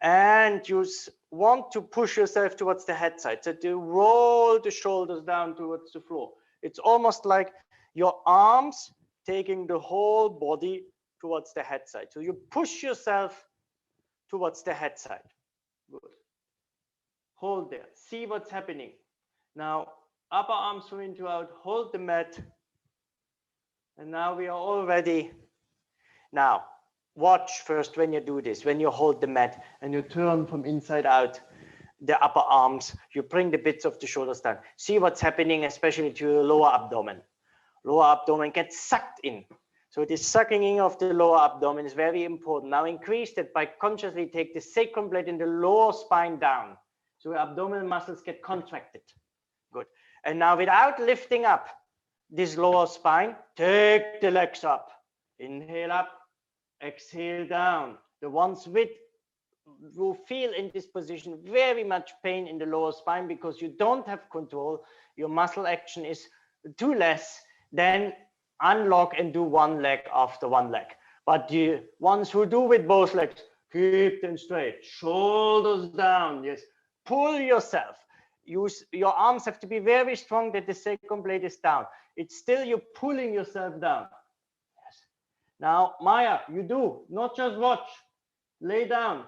and you want to push yourself towards the head side. So to roll the shoulders down towards the floor. It's almost like your arms taking the whole body towards the head side. So you push yourself towards the head side. Good. Hold there. See what's happening. Now, upper arms from in to out. Hold the mat. And now we are all ready. Now, watch first when you do this, when you hold the mat and you turn from inside out the upper arms, you bring the bits of the shoulders down. See what's happening, especially to your lower abdomen. Lower abdomen gets sucked in. So this sucking in of the lower abdomen is very important. Now increase that by consciously take the sacrum blade in the lower spine down. So abdominal muscles get contracted. Good. And now without lifting up this lower spine, take the legs up. Inhale up, exhale down. The ones with who feel in this position very much pain in the lower spine because you don't have control, your muscle action is too less, then unlock and do one leg after one leg. But the ones who do with both legs, keep them straight, shoulders down, yes, pull yourself. Use your arms have to be very strong that the sacrum blade is down. It's still you're pulling yourself down. Yes. Now, Maya, you do, not just watch, lay down.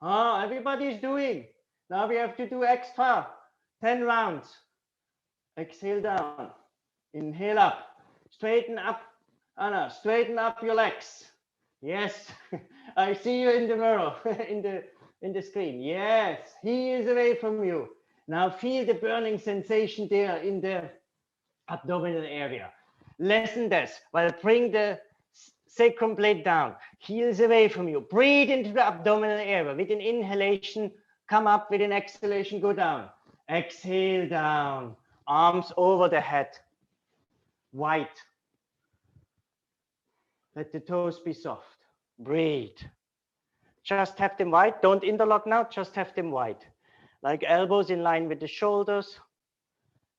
Everybody's doing. Now we have to do extra 10 rounds. Exhale down, inhale up, straighten up, Anna, straighten up your legs. Yes, I see you in the mirror, in the screen. Yes, he is away from you. Now feel the burning sensation there in the abdominal area. Lessen this while bring the sacrum blade down. Heels away from you. Breathe into the abdominal area. With an inhalation, come up. With an exhalation, go down. Exhale down. Arms over the head. Wide. Let the toes be soft. Breathe. Just have them wide. Don't interlock now. Just have them wide. Like elbows in line with the shoulders.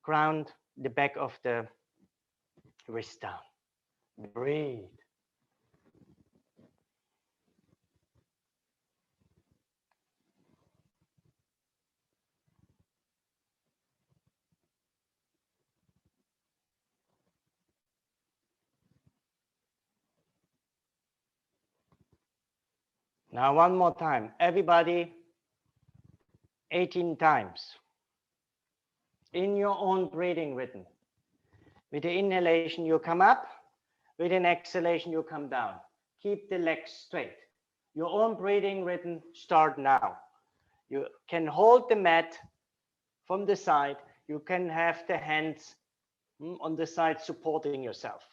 Ground the back of the wrist down. Breathe. Now one more time. Everybody, 18 times. In your own breathing rhythm. With the inhalation, you come up. With an exhalation, you come down. Keep the legs straight. Your own breathing rhythm, start now. You can hold the mat from the side. You can have the hands on the side supporting yourself.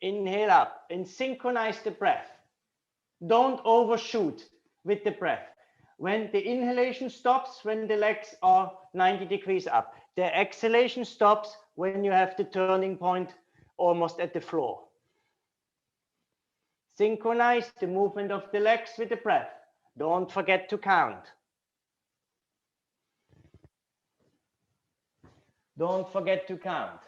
Inhale up and synchronize the breath. Don't overshoot with the breath. When the inhalation stops, when the legs are 90 degrees up. The exhalation stops when you have the turning point almost at the floor. Synchronize the movement of the legs with the breath. Don't forget to count. Don't forget to count.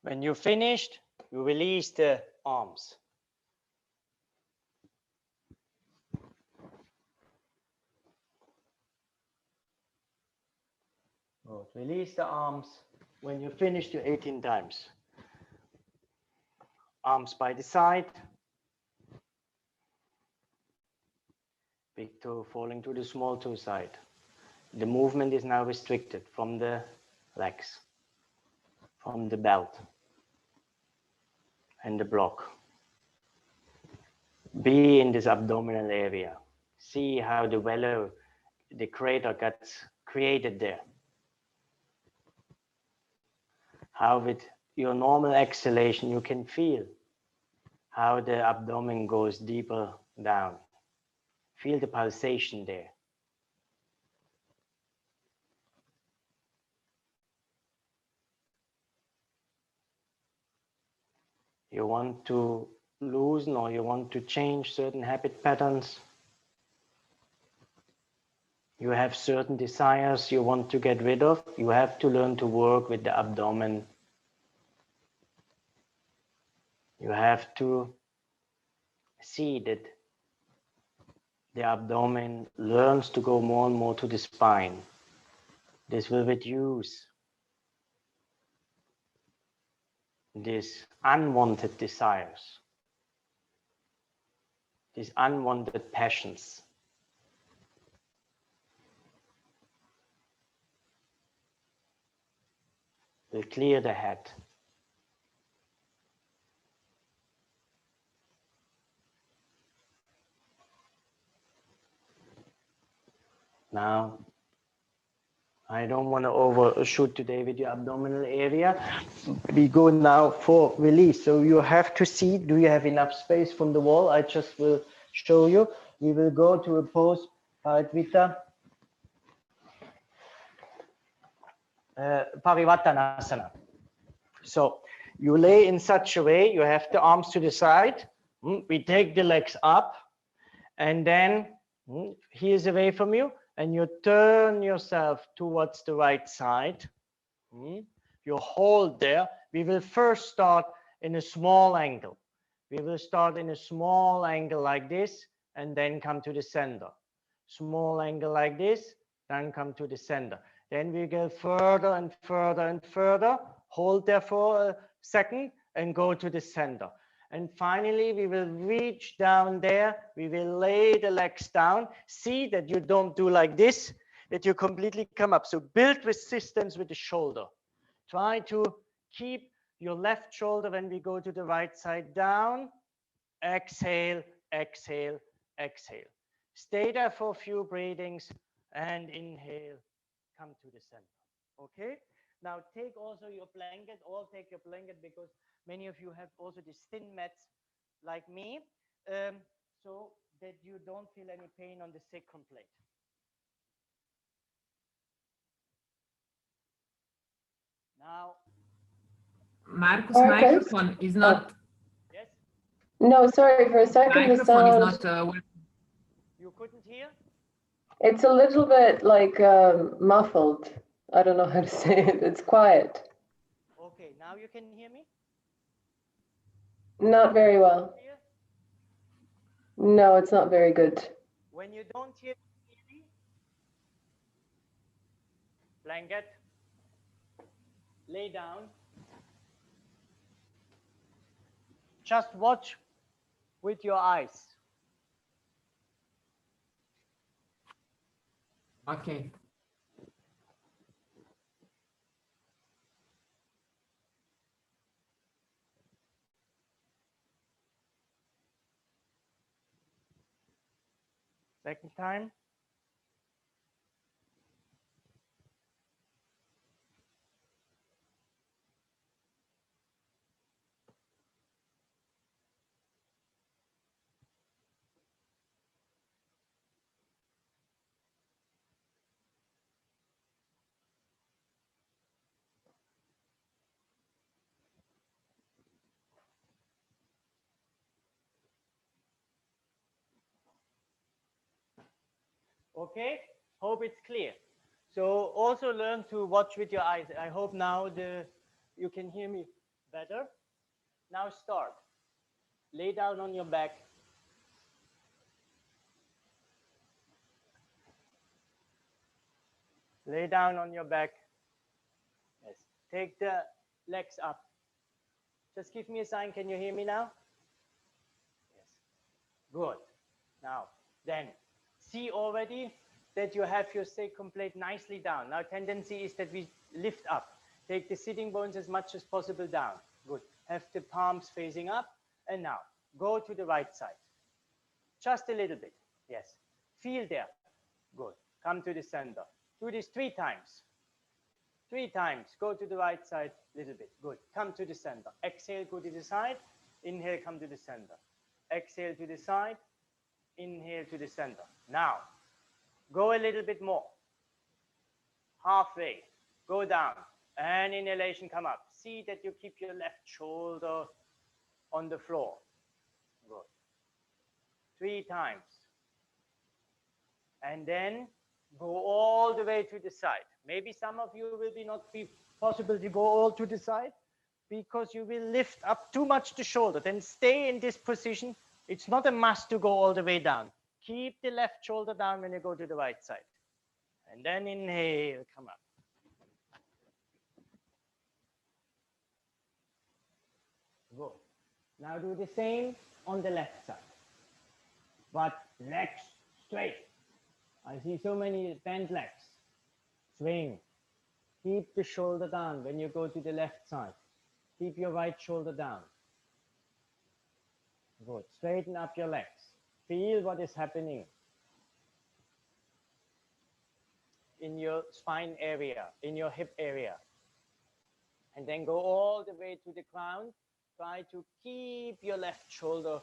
When you're finished, you release the arms. Good. Release the arms when you finish your 18 times. Arms by the side. Big toe falling to the small toe side. The movement is now restricted from the legs, from the belt and the block. Be in this abdominal area. See how the velo, the crater gets created there. How with your normal exhalation you can feel how the abdomen goes deeper down. Feel the pulsation there. You want to loosen or you want to change certain habit patterns. You have certain desires you want to get rid of. You have to learn to work with the abdomen. You have to see that the abdomen learns to go more and more to the spine. This will reduce these unwanted desires, these unwanted passions. Will clear the head. Now, I don't want to overshoot today with your abdominal area. We go now for release. So you have to see, do you have enough space from the wall? I just will show you. We will go to a pose, Paritvita, Parivartanasana. So you lay in such a way, you have the arms to the side. We take the legs up, and then he is away from you, and you turn yourself towards the right side. You hold there. We will first start in a small angle. We will start in a small angle like this, and then come to the center. Small angle like this, then come to the center. Then we go further and further and further. Hold there for a second and go to the center. And finally, we will reach down there. We will lay the legs down. See that you don't do like this, that you completely come up. So build resistance with the shoulder. Try to keep your left shoulder when we go to the right side down. Exhale, exhale, exhale. Stay there for a few breathings and inhale, come to the center. Okay? Now take also your blanket, all take your blanket, because many of you have also these thin mats like me, so that you don't feel any pain on the sacrum plate. Now, Marcus' microphone is not. yes? No, sorry, for a second the Microphone sound. is not working. You couldn't hear? It's a little bit like muffled. I don't know how to say it. It's quiet. Okay, now you can hear me? Not very well. Here? No, it's not very good. When you don't hear me, blanket, lay down. Just watch with your eyes. Okay. Second time. Okay, hope it's clear. So also learn to watch with your eyes. I hope now you can hear me better. Now start. Lay down on your back. Lay down on your back. Yes. Take the legs up. Just give me a sign. Can you hear me now? Yes. Good. Now, then, see already that you have your sacrum plate nicely down. Now, tendency is that we lift up. Take the sitting bones as much as possible down. Good. Have the palms facing up. And now, go to the right side. Just a little bit. Yes. Feel there. Good. Come to the center. Do this 3 times. 3 times. Go to the right side a little bit. Good. Come to the center. Exhale, go to the side. Inhale, come to the center. Exhale to the side. Inhale to the center. Now, go a little bit more. Halfway. Go down. And inhalation, come up. See that you keep your left shoulder on the floor. Good. 3 times. And then go all the way to the side. Maybe some of you will not be possible to go all to the side because you will lift up too much the shoulder. Then stay in this position. It's not a must to go all the way down. Keep the left shoulder down when you go to the right side. And then inhale, come up. Good. Now do the same on the left side. But legs straight. I see so many bent legs. Swing. Keep the shoulder down when you go to the left side. Keep your right shoulder down. Good. Straighten up your legs. Feel what is happening. in your spine area, in your hip area. And then go all the way to the ground. Try to keep your left shoulder,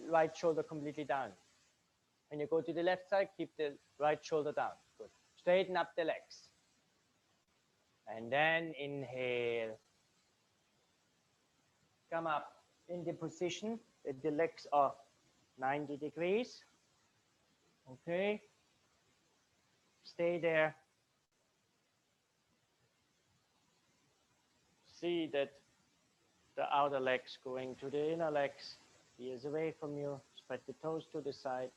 right shoulder completely down. When you go to the left side, keep the right shoulder down. Good. Straighten up the legs. And then inhale. Come up in the position that the legs are 90 degrees. Okay. Stay there. See that the outer legs going to the inner legs. Ears away from you. Spread the toes to the side.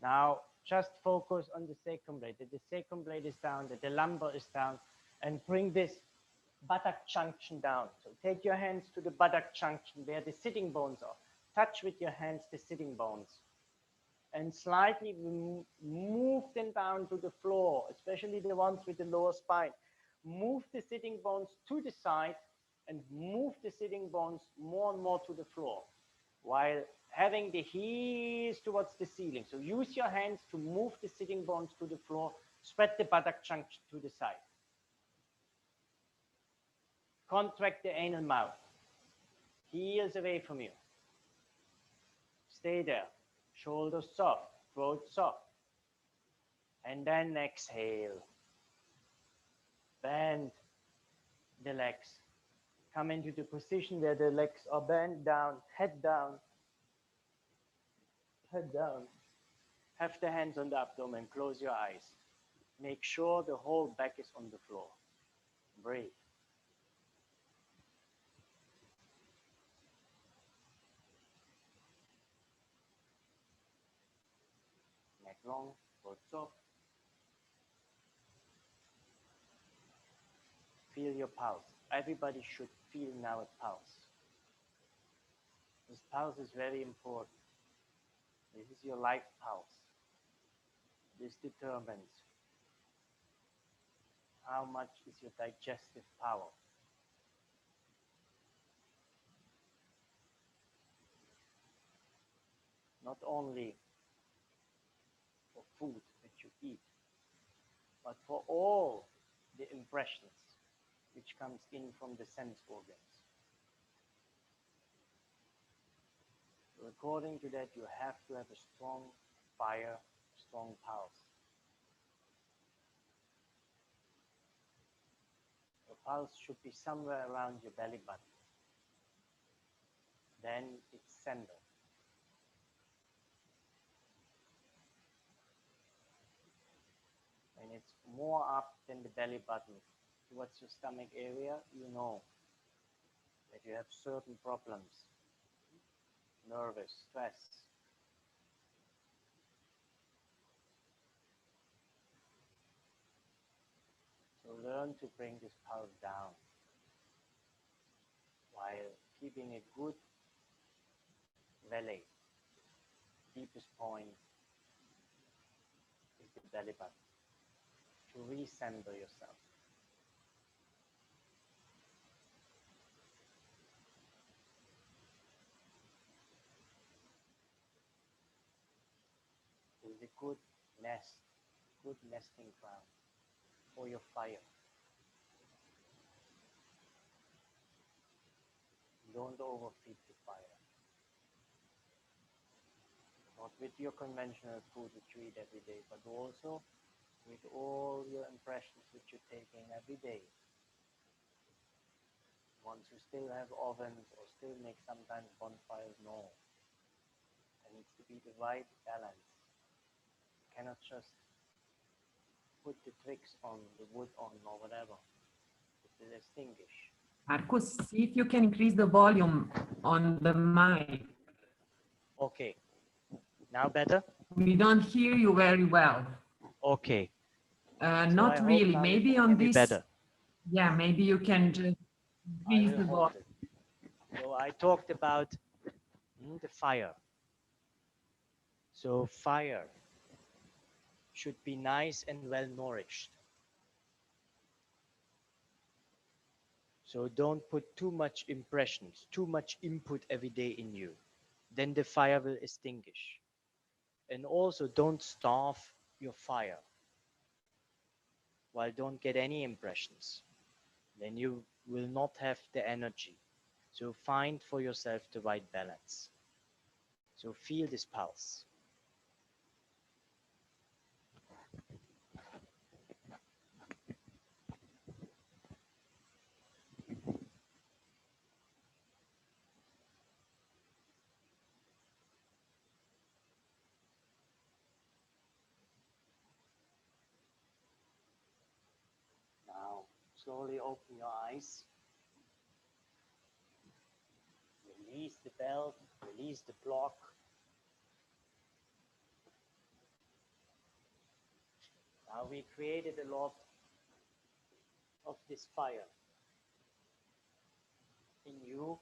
Now just focus on the sacrum blade. That the sacrum blade is down, that the lumbar is down, and bring this buttock junction down. So take your hands to the buttock junction where the sitting bones are. Touch with your hands the sitting bones. And slightly move them down to the floor, especially the ones with the lower spine. Move the sitting bones to the side and move the sitting bones more and more to the floor while having the heels towards the ceiling. So use your hands to move the sitting bones to the floor, spread the buttock junction to the side. Contract the anal mouth. Heels away from you. Stay there. Shoulders soft, throat soft. And then exhale. Bend the legs. Come into the position where the legs are bent down, head down. Head down. Have the hands on the abdomen. Close your eyes. Make sure the whole back is on the floor. Breathe. Neck long, throat soft. Feel your pulse. Everybody should feel now a pulse. This pulse is very important. This is your life pulse. This determines how much is your digestive power. Not only for food that you eat, but for all the impressions which comes in from the sense organs. So according to that, you have to have a strong fire, strong pulse. The pulse should be somewhere around your belly button. Then it's centered. When it's more up than the belly button towards your stomach area, you know that you have certain problems, nervous, stress. So learn to bring this pulse down while keeping a good valley. Deepest point is the belly button. To recenter yourself. It is a good nest, good nesting ground for your fire. Don't overfeed the fire. Not with your conventional food which you eat every day, but also with all your impressions which you're taking every day. Once you still have ovens or still make sometimes bonfires, no. There needs to be the right balance. You cannot just put the tricks on, the wood on or whatever. It will extinguish. Marcus, see if you can increase the volume on the mic. Okay. Now better? We don't hear you very well. Okay. Not really. Maybe on this. Better. Yeah, maybe you can just increase the volume. So I talked about the fire. So fire should be nice and well nourished. So don't put too much impressions, too much input every day in you. Then the fire will extinguish. And also don't starve your fire. while don't get any impressions, then you will not have the energy. So find for yourself the right balance. So feel this pulse. Now, slowly open your eyes. Release the belt, release the block. Now we created a lot of this fire in you.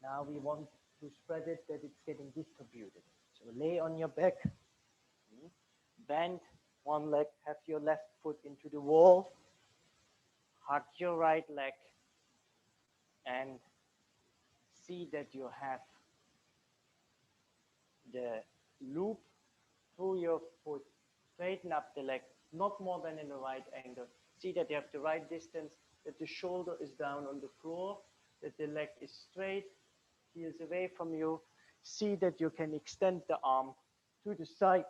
Now we want to spread it that it's getting distributed. So lay on your back, bend one leg, have your left foot into the wall, hug your right leg, and see that you have the loop through your foot. Straighten up the leg, not more than in the right angle. See that you have the right distance, that the shoulder is down on the floor, that the leg is straight, heels away from you. See that you can extend the arm to the side.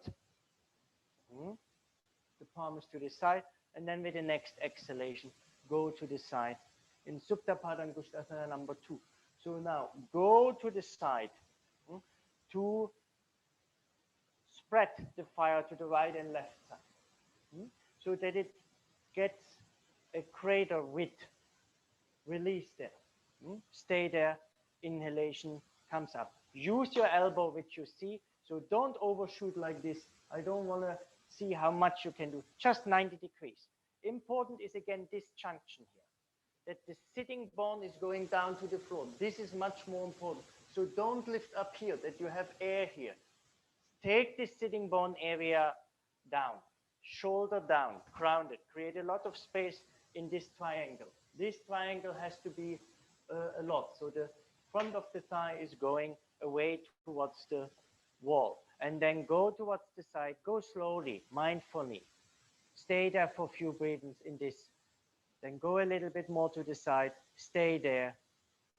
The palm is to the side, and then with the next exhalation, go to the side in Supta Padangusthasana number 2. So now go to the side to spread the fire to the right and left side, so that it gets a greater width. Release there. Stay there. Inhalation comes up. Use your elbow, which you see. So don't overshoot like this. I don't want to see how much you can do. Just 90 degrees. Important is again this junction here, that the sitting bone is going down to the floor. This is much more important. So don't lift up here, that you have air here. Take this sitting bone area down, shoulder down, grounded. Create a lot of space in this triangle. This triangle has to be a lot. So the front of the thigh is going away towards the wall. And then go towards the side. Go slowly, mindfully. Stay there for a few breathings in this. Then go a little bit more to the side. Stay there.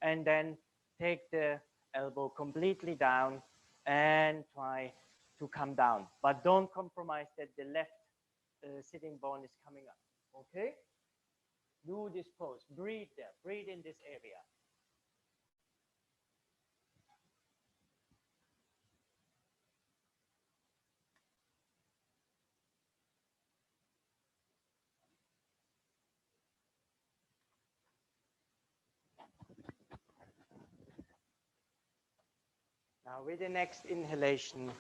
And then take the elbow completely down and try to come down. But don't compromise that the left sitting bone is coming up. Okay? Do this pose. Breathe there. Breathe in this area. Now with the next inhalation,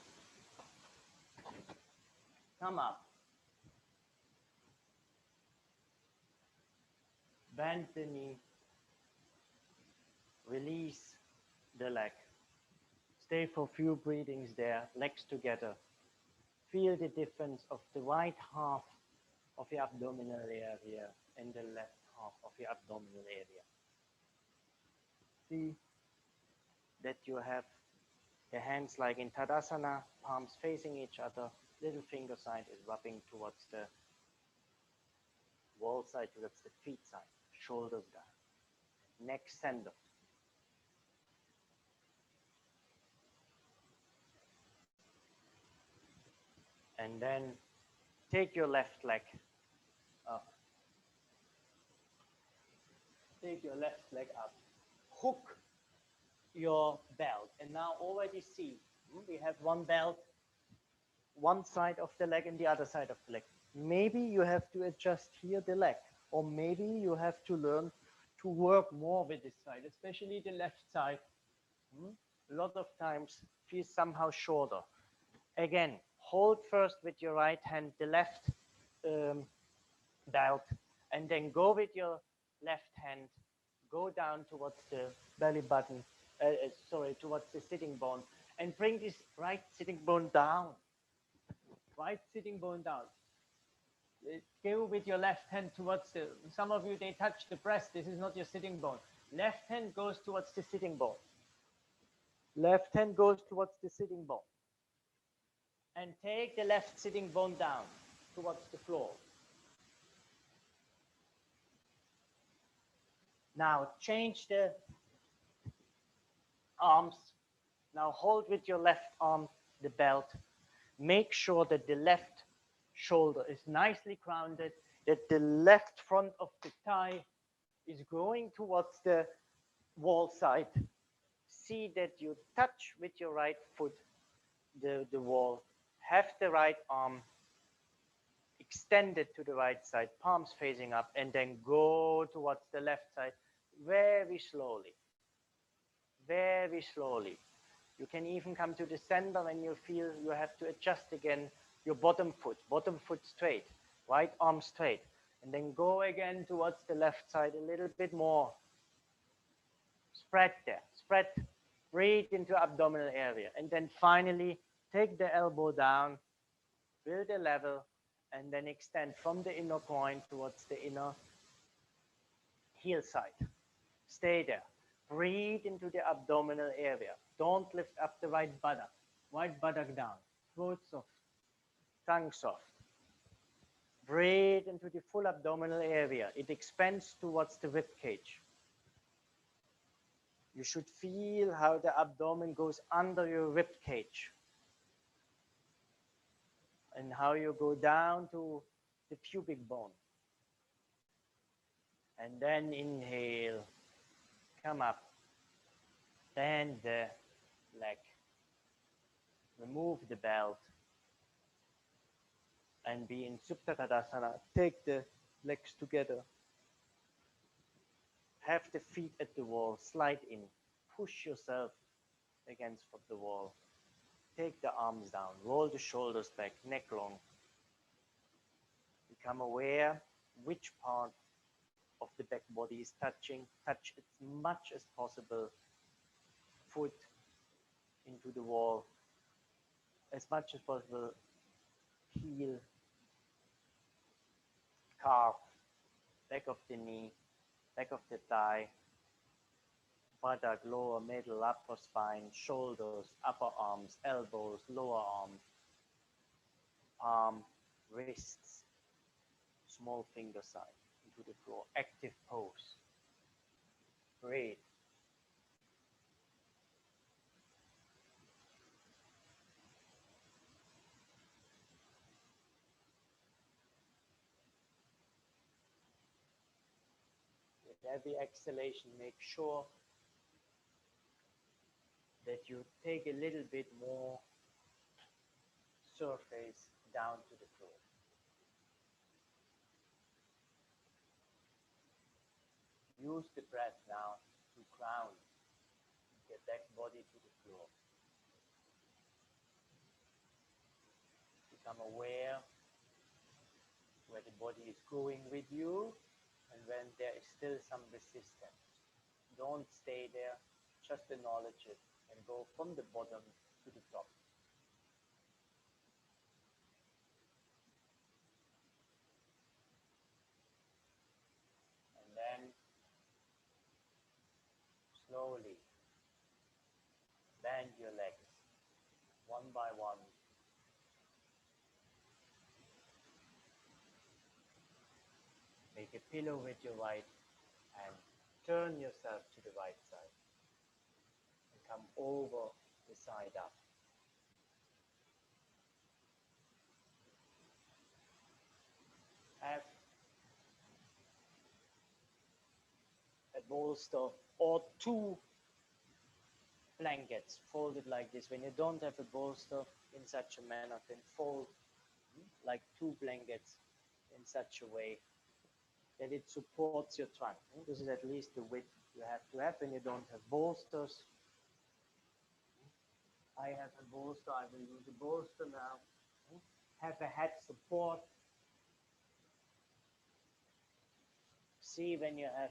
come up. Bend the knee. Release the leg. Stay for a few breathings there, legs together. Feel the difference of the right half of the abdominal area and the left half of the abdominal area. See that you have the hands like in Tadasana, palms facing each other, little finger side is rubbing towards the wall side, towards the feet side, shoulders down, neck center. And then take your left leg up. Take your left leg up. Hook your belt. And now already see, we have one belt, one side of the leg and the other side of the leg. Maybe you have to adjust here the leg, or maybe you have to learn to work more with this side, especially the left side. A lot of times feels somehow shorter. Again, hold first with your right hand the left belt, and then go with your left hand, go down towards the belly button, towards the sitting bone, and bring this right sitting bone down. Right sitting bone down. Go with your left hand towards the, some of you, they touch the breast. This is not your sitting bone. Left hand goes towards the sitting bone. Left hand goes towards the sitting bone. And take the left sitting bone down. towards the floor. Now change the arms. Now hold with your left arm the belt. Make sure that the left shoulder is nicely grounded, that the left front of the thigh is going towards the wall side. See that you touch with your right foot the wall. Have the right arm extended to the right side, palms facing up, and then go towards the left side very slowly. Very slowly. You can even come to the center when you feel you have to adjust again your bottom foot straight, right arm straight, and then go again towards the left side a little bit more. Spread there, spread, breathe into abdominal area, and then finally take the elbow down, build a level, and then extend from the inner point towards the inner heel side. Stay there. Breathe into the abdominal area. Don't lift up the right buttock down. Throat soft, tongue soft. Breathe into the full abdominal area. It expands towards the rib cage. You should feel how the abdomen goes under your rib cage and how you go down to the pubic bone. And then inhale, come up, bend the leg, remove the belt, and be in Supta Tadasana. Take the legs together. Have the feet at the wall, slide in, push yourself against the wall. Take the arms down, roll the shoulders back, neck long. Become aware which part of the back body is touching. Touch as much as possible. Foot into the wall. As much as possible. Heel, calf, back of the knee, back of the thigh, buttock, lower, middle, upper spine, shoulders, upper arms, elbows, lower arm, palm, wrists, small finger side into the floor. Active pose. Breathe. With every exhalation, make sure that you take a little bit more surface down to the floor. Use the breath now to ground the back body to the floor. Become aware where the body is going with you and when there is still some resistance. Don't stay there, just acknowledge it and go from the bottom to the top. And then slowly bend your legs one by one. Make a pillow with your right hand. Turn yourself to the right side and come over the side up. Have a bolster or two blankets folded like this. When you don't have a bolster in such a manner, then fold like two blankets in such a way that it supports your trunk. This is at least the width you have to have when you don't have bolsters. I have a bolster, I will use a bolster now. Have a head support. See when you have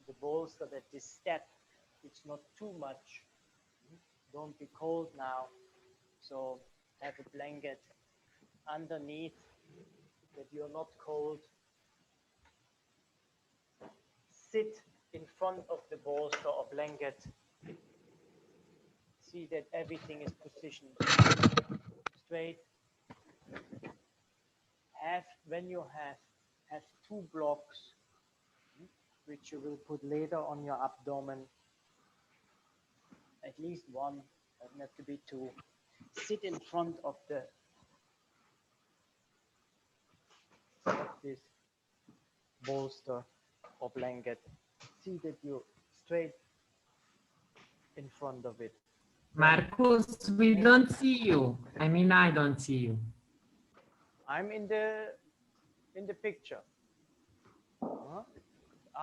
the bolster that this step, it's not too much. Don't be cold now. So have a blanket underneath that you're not cold. Sit in front of the bolster or blanket. See that everything is positioned straight. when you have two blocks, which you will put later on your abdomen, at least one, doesn't have to be two, sit in front of this bolster or blanket. See that you straight in front of it. Marcus, we don't see you. I mean, I don't see you. I'm in the picture.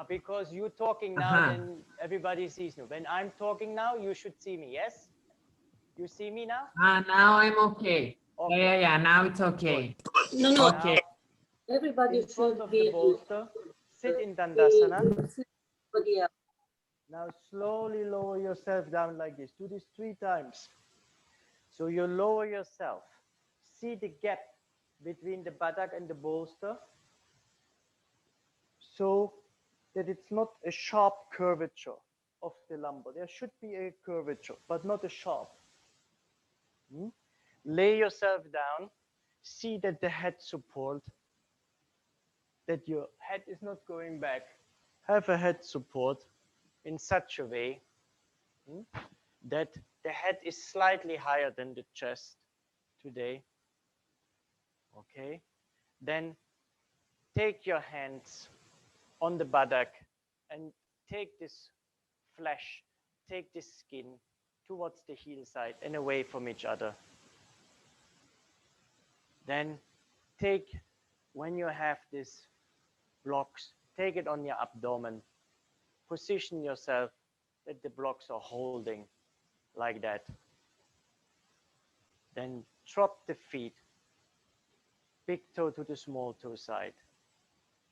Because you're talking now, then everybody sees you. When I'm talking now, you should see me. Yes, you see me now. Now I'm okay. Okay. Yeah. Now it's okay. No, no. Okay. Everybody In front should of be the bolster, sit in Dandasana. everybody else. Now slowly lower yourself down like this. Do this 3 times. So you lower yourself. See the gap between the buttock and the bolster, so that it's not a sharp curvature of the lumbar. There should be a curvature, but not a sharp. Lay yourself down. See that the head support, that your head is not going back. Have a head support in such a way that the head is slightly higher than the chest today. Okay. Then take your hands on the buttock and take this flesh, take this skin towards the heel side and away from each other. Then take, when you have these blocks, take it on your abdomen. Position yourself that the blocks are holding like that. Then drop the feet, big toe to the small toe side.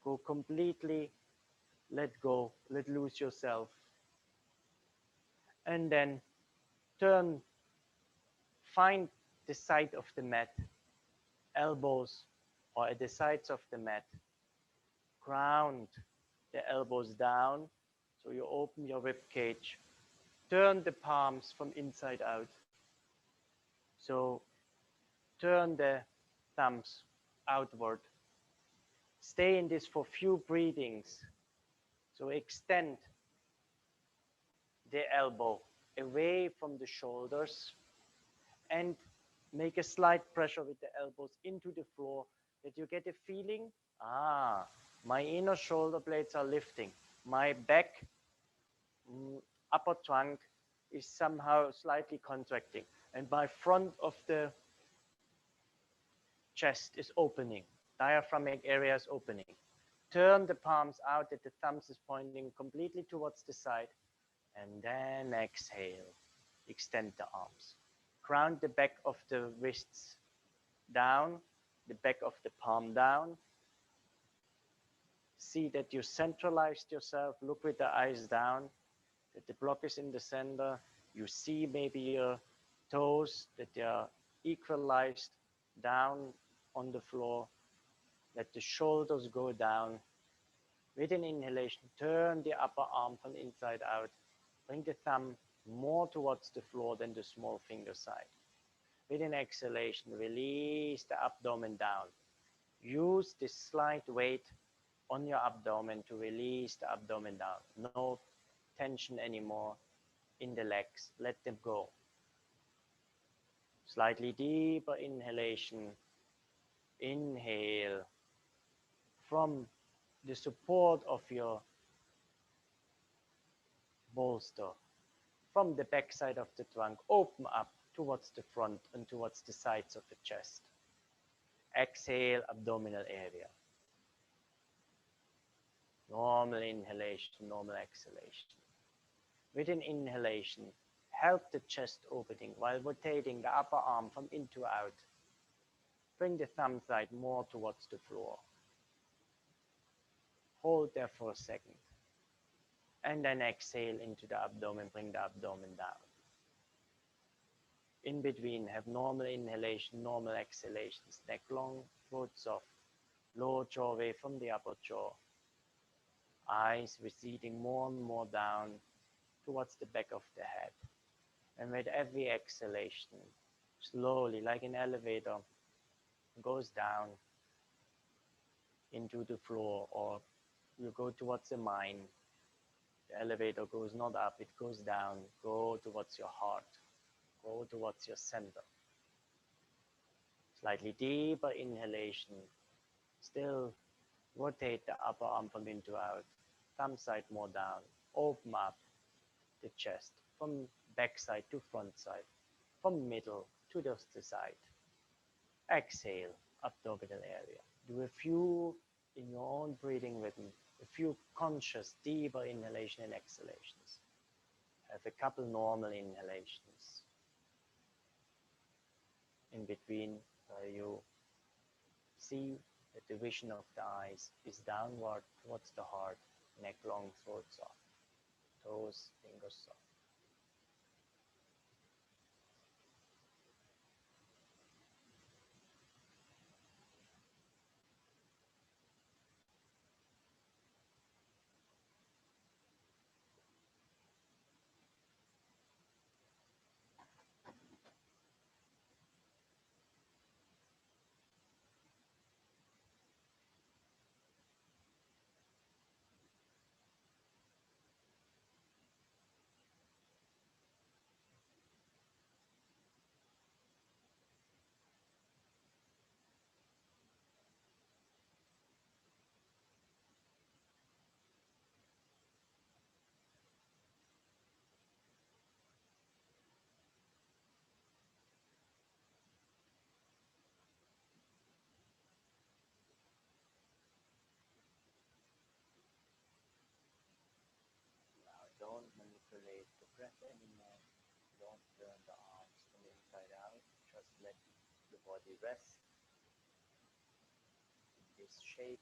Go completely, let go, let loose yourself. And then turn, find the side of the mat, elbows or at the sides of the mat. Ground the elbows down, so you open your rib cage. Turn the palms from inside out. So turn the thumbs outward. Stay in this for few breathings. So extend the elbow away from the shoulders and make a slight pressure with the elbows into the floor, that you get a feeling, my inner shoulder blades are lifting. My back, upper trunk is somehow slightly contracting. And my front of the chest is opening. Diaphragmatic area is opening. Turn the palms out that the thumbs is pointing completely towards the side. And then exhale. Extend the arms. Ground the back of the wrists down, the back of the palm down. See that you centralized yourself. Look with the eyes down, that the block is in the center. You see maybe your toes, that they are equalized down on the floor. Let the shoulders go down. With an inhalation, turn the upper arm from inside out. Bring the thumb more towards the floor than the small finger side. With an exhalation, release the abdomen down. Use this slight weight on your abdomen to release the abdomen down. No tension anymore in the legs. Let them go. Slightly deeper inhalation. Inhale. From the support of your bolster, from the back side of the trunk, open up towards the front and towards the sides of the chest. Exhale, abdominal area. Normal inhalation, normal exhalation. With an inhalation, help the chest opening while rotating the upper arm from in to out. Bring the thumb side more towards the floor. Hold there for a second. And then exhale into the abdomen, bring the abdomen down. In between, have normal inhalation, normal exhalations. Neck long, throat soft. Lower jaw away from the upper jaw. Eyes receding more and more down towards the back of the head. And with every exhalation, slowly, like an elevator, goes down. into the floor, or you go towards the mind. The elevator goes not up, it goes down. Go towards your heart. Go towards your center. Slightly deeper inhalation. Still rotate the upper arm from in to out. Thumb side more down. Open up the chest from back side to front side. From middle to the side. Exhale, abdominal area. Do a few in your own breathing rhythm. A few conscious, deeper inhalation and exhalations. Have a couple normal inhalations. In between, you see that the vision of the eyes is downward towards the heart, neck long, throat soft, toes, fingers soft. Now don't manipulate the breath anymore. Don't turn the arms from inside out. Just let the body rest in this shape.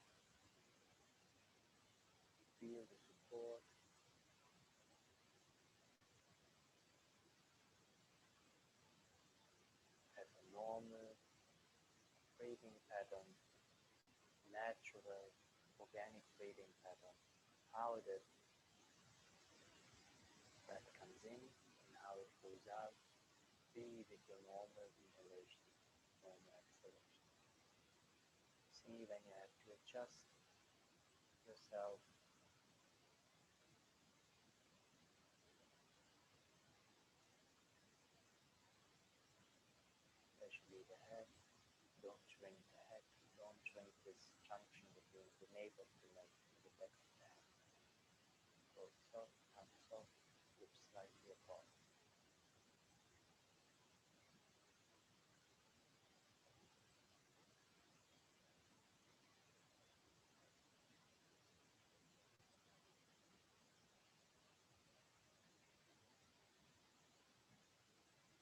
Feel the support. Have a normal breathing pattern, natural, organic breathing pattern. How the breath comes in and how it goes out. Be with your normal inhalation, normal exhalation. See when you have to adjust yourself. Especially the head. Don't shrink the head. Don't shrink this junction between the nape of the neck and the back of the head. Throat soft, tongue soft, lips slightly apart.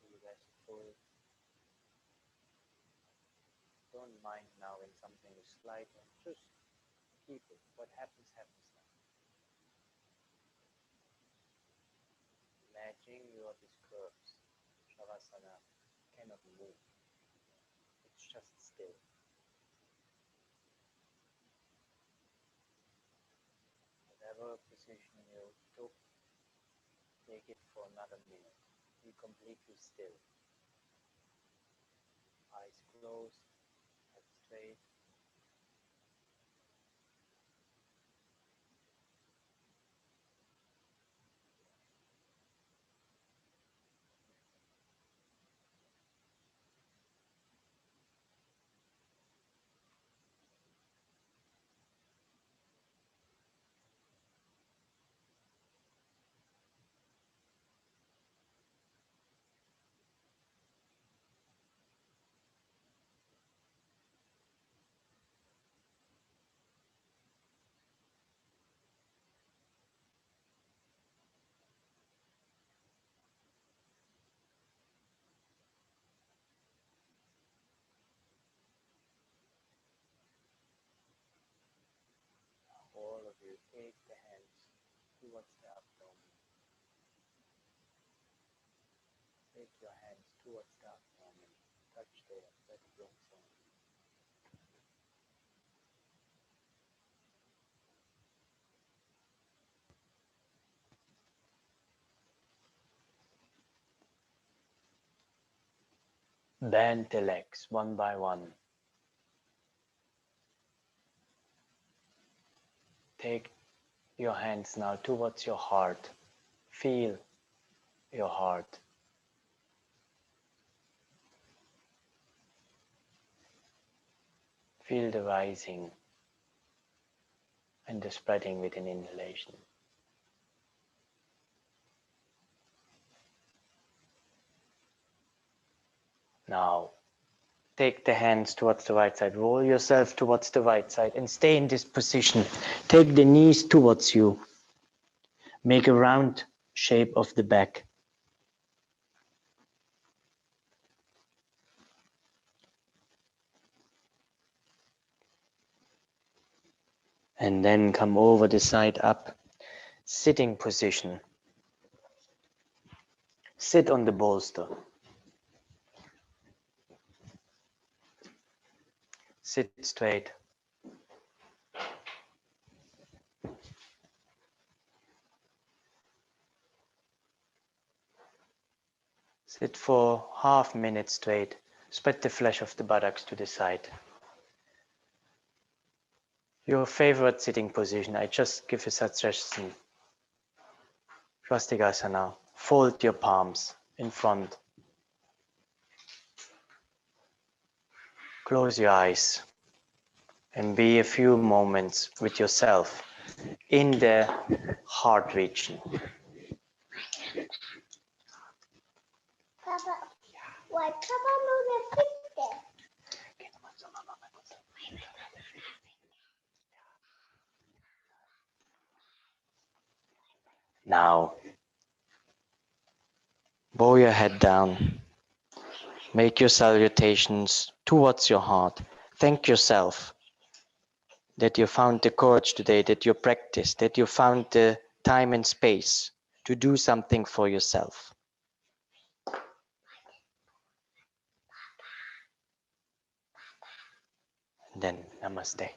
Be restful. Don't mind now when something is slight, and just keep it. What happens, happens now. Imagine you are this curves. Shavasana cannot move. It's just still. Whatever position you took, take it for another minute. Be completely still. Eyes closed, head straight. All of you take the hands towards the abdomen. Take your hands towards the abdomen. Touch the vertebral zone. Bend the legs one by one. Take your hands now towards your heart. Feel your heart. Feel the rising and the spreading with an inhalation. Now, take the hands towards the right side. Roll yourself towards the right side and stay in this position. Take the knees towards you. Make a round shape of the back. And then come over the side up. Sitting position. Sit on the bolster. Sit straight. Sit for half a minute straight. Spread the flesh of the buttocks to the side. Your favorite sitting position, I just give a suggestion. Swastikasana. Fold your palms in front. Close your eyes and be a few moments with yourself in the heart region. Papa, why Papa move the picture? Now, bow your head down. Make your salutations towards your heart. Thank yourself that you found the courage today, that you practiced, that you found the time and space to do something for yourself. And then namaste.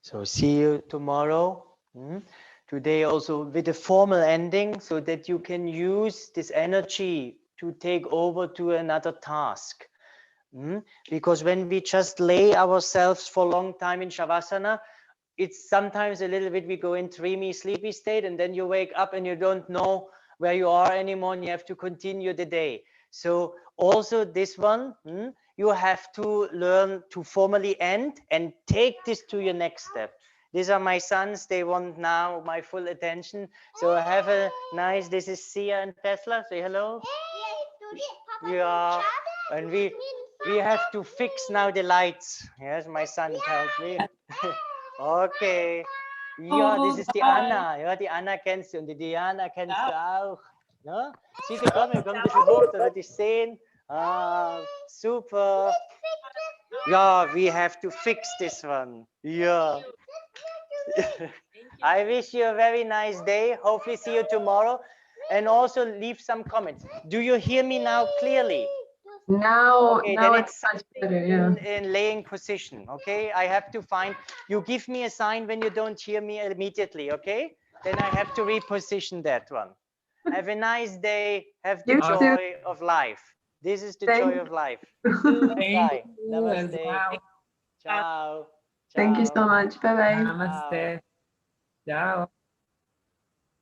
So see you tomorrow. Today also with a formal ending so that you can use this energy to take over to another task. Because when we just lay ourselves for a long time in Shavasana, it's sometimes a little bit, we go in dreamy, sleepy state, and then you wake up and you don't know where you are anymore and you have to continue the day. So also this one, you have to learn to formally end and take this to your next step. These are my sons, they want now my full attention. So have a nice, this is Sia and Tesla, say hello. Yeah, and we have to fix now the lights. Yes, my son tells me. Okay. Ja, das ist die Anna. Ja, die Anna kennst du und die Diana kennst du auch. Ne? Sieh, komm ein bisschen hoch, da wird dich sehen. Ah, super. Ja, we have to fix this one. Yeah. I wish you a very nice day. Hopefully see you tomorrow. And also leave some comments. Do you hear me now clearly? Now, Okay, now then it's much better, yeah. in laying position. Okay, I have to find, you give me a sign when you don't hear me immediately. Okay, then I have to reposition that one. Have a nice day. Have the You too. joy of life. This is the joy of life. Bye. You as Namaste. well. Ciao. Thank you Ciao. so much. Bye bye. Namaste. Ciao.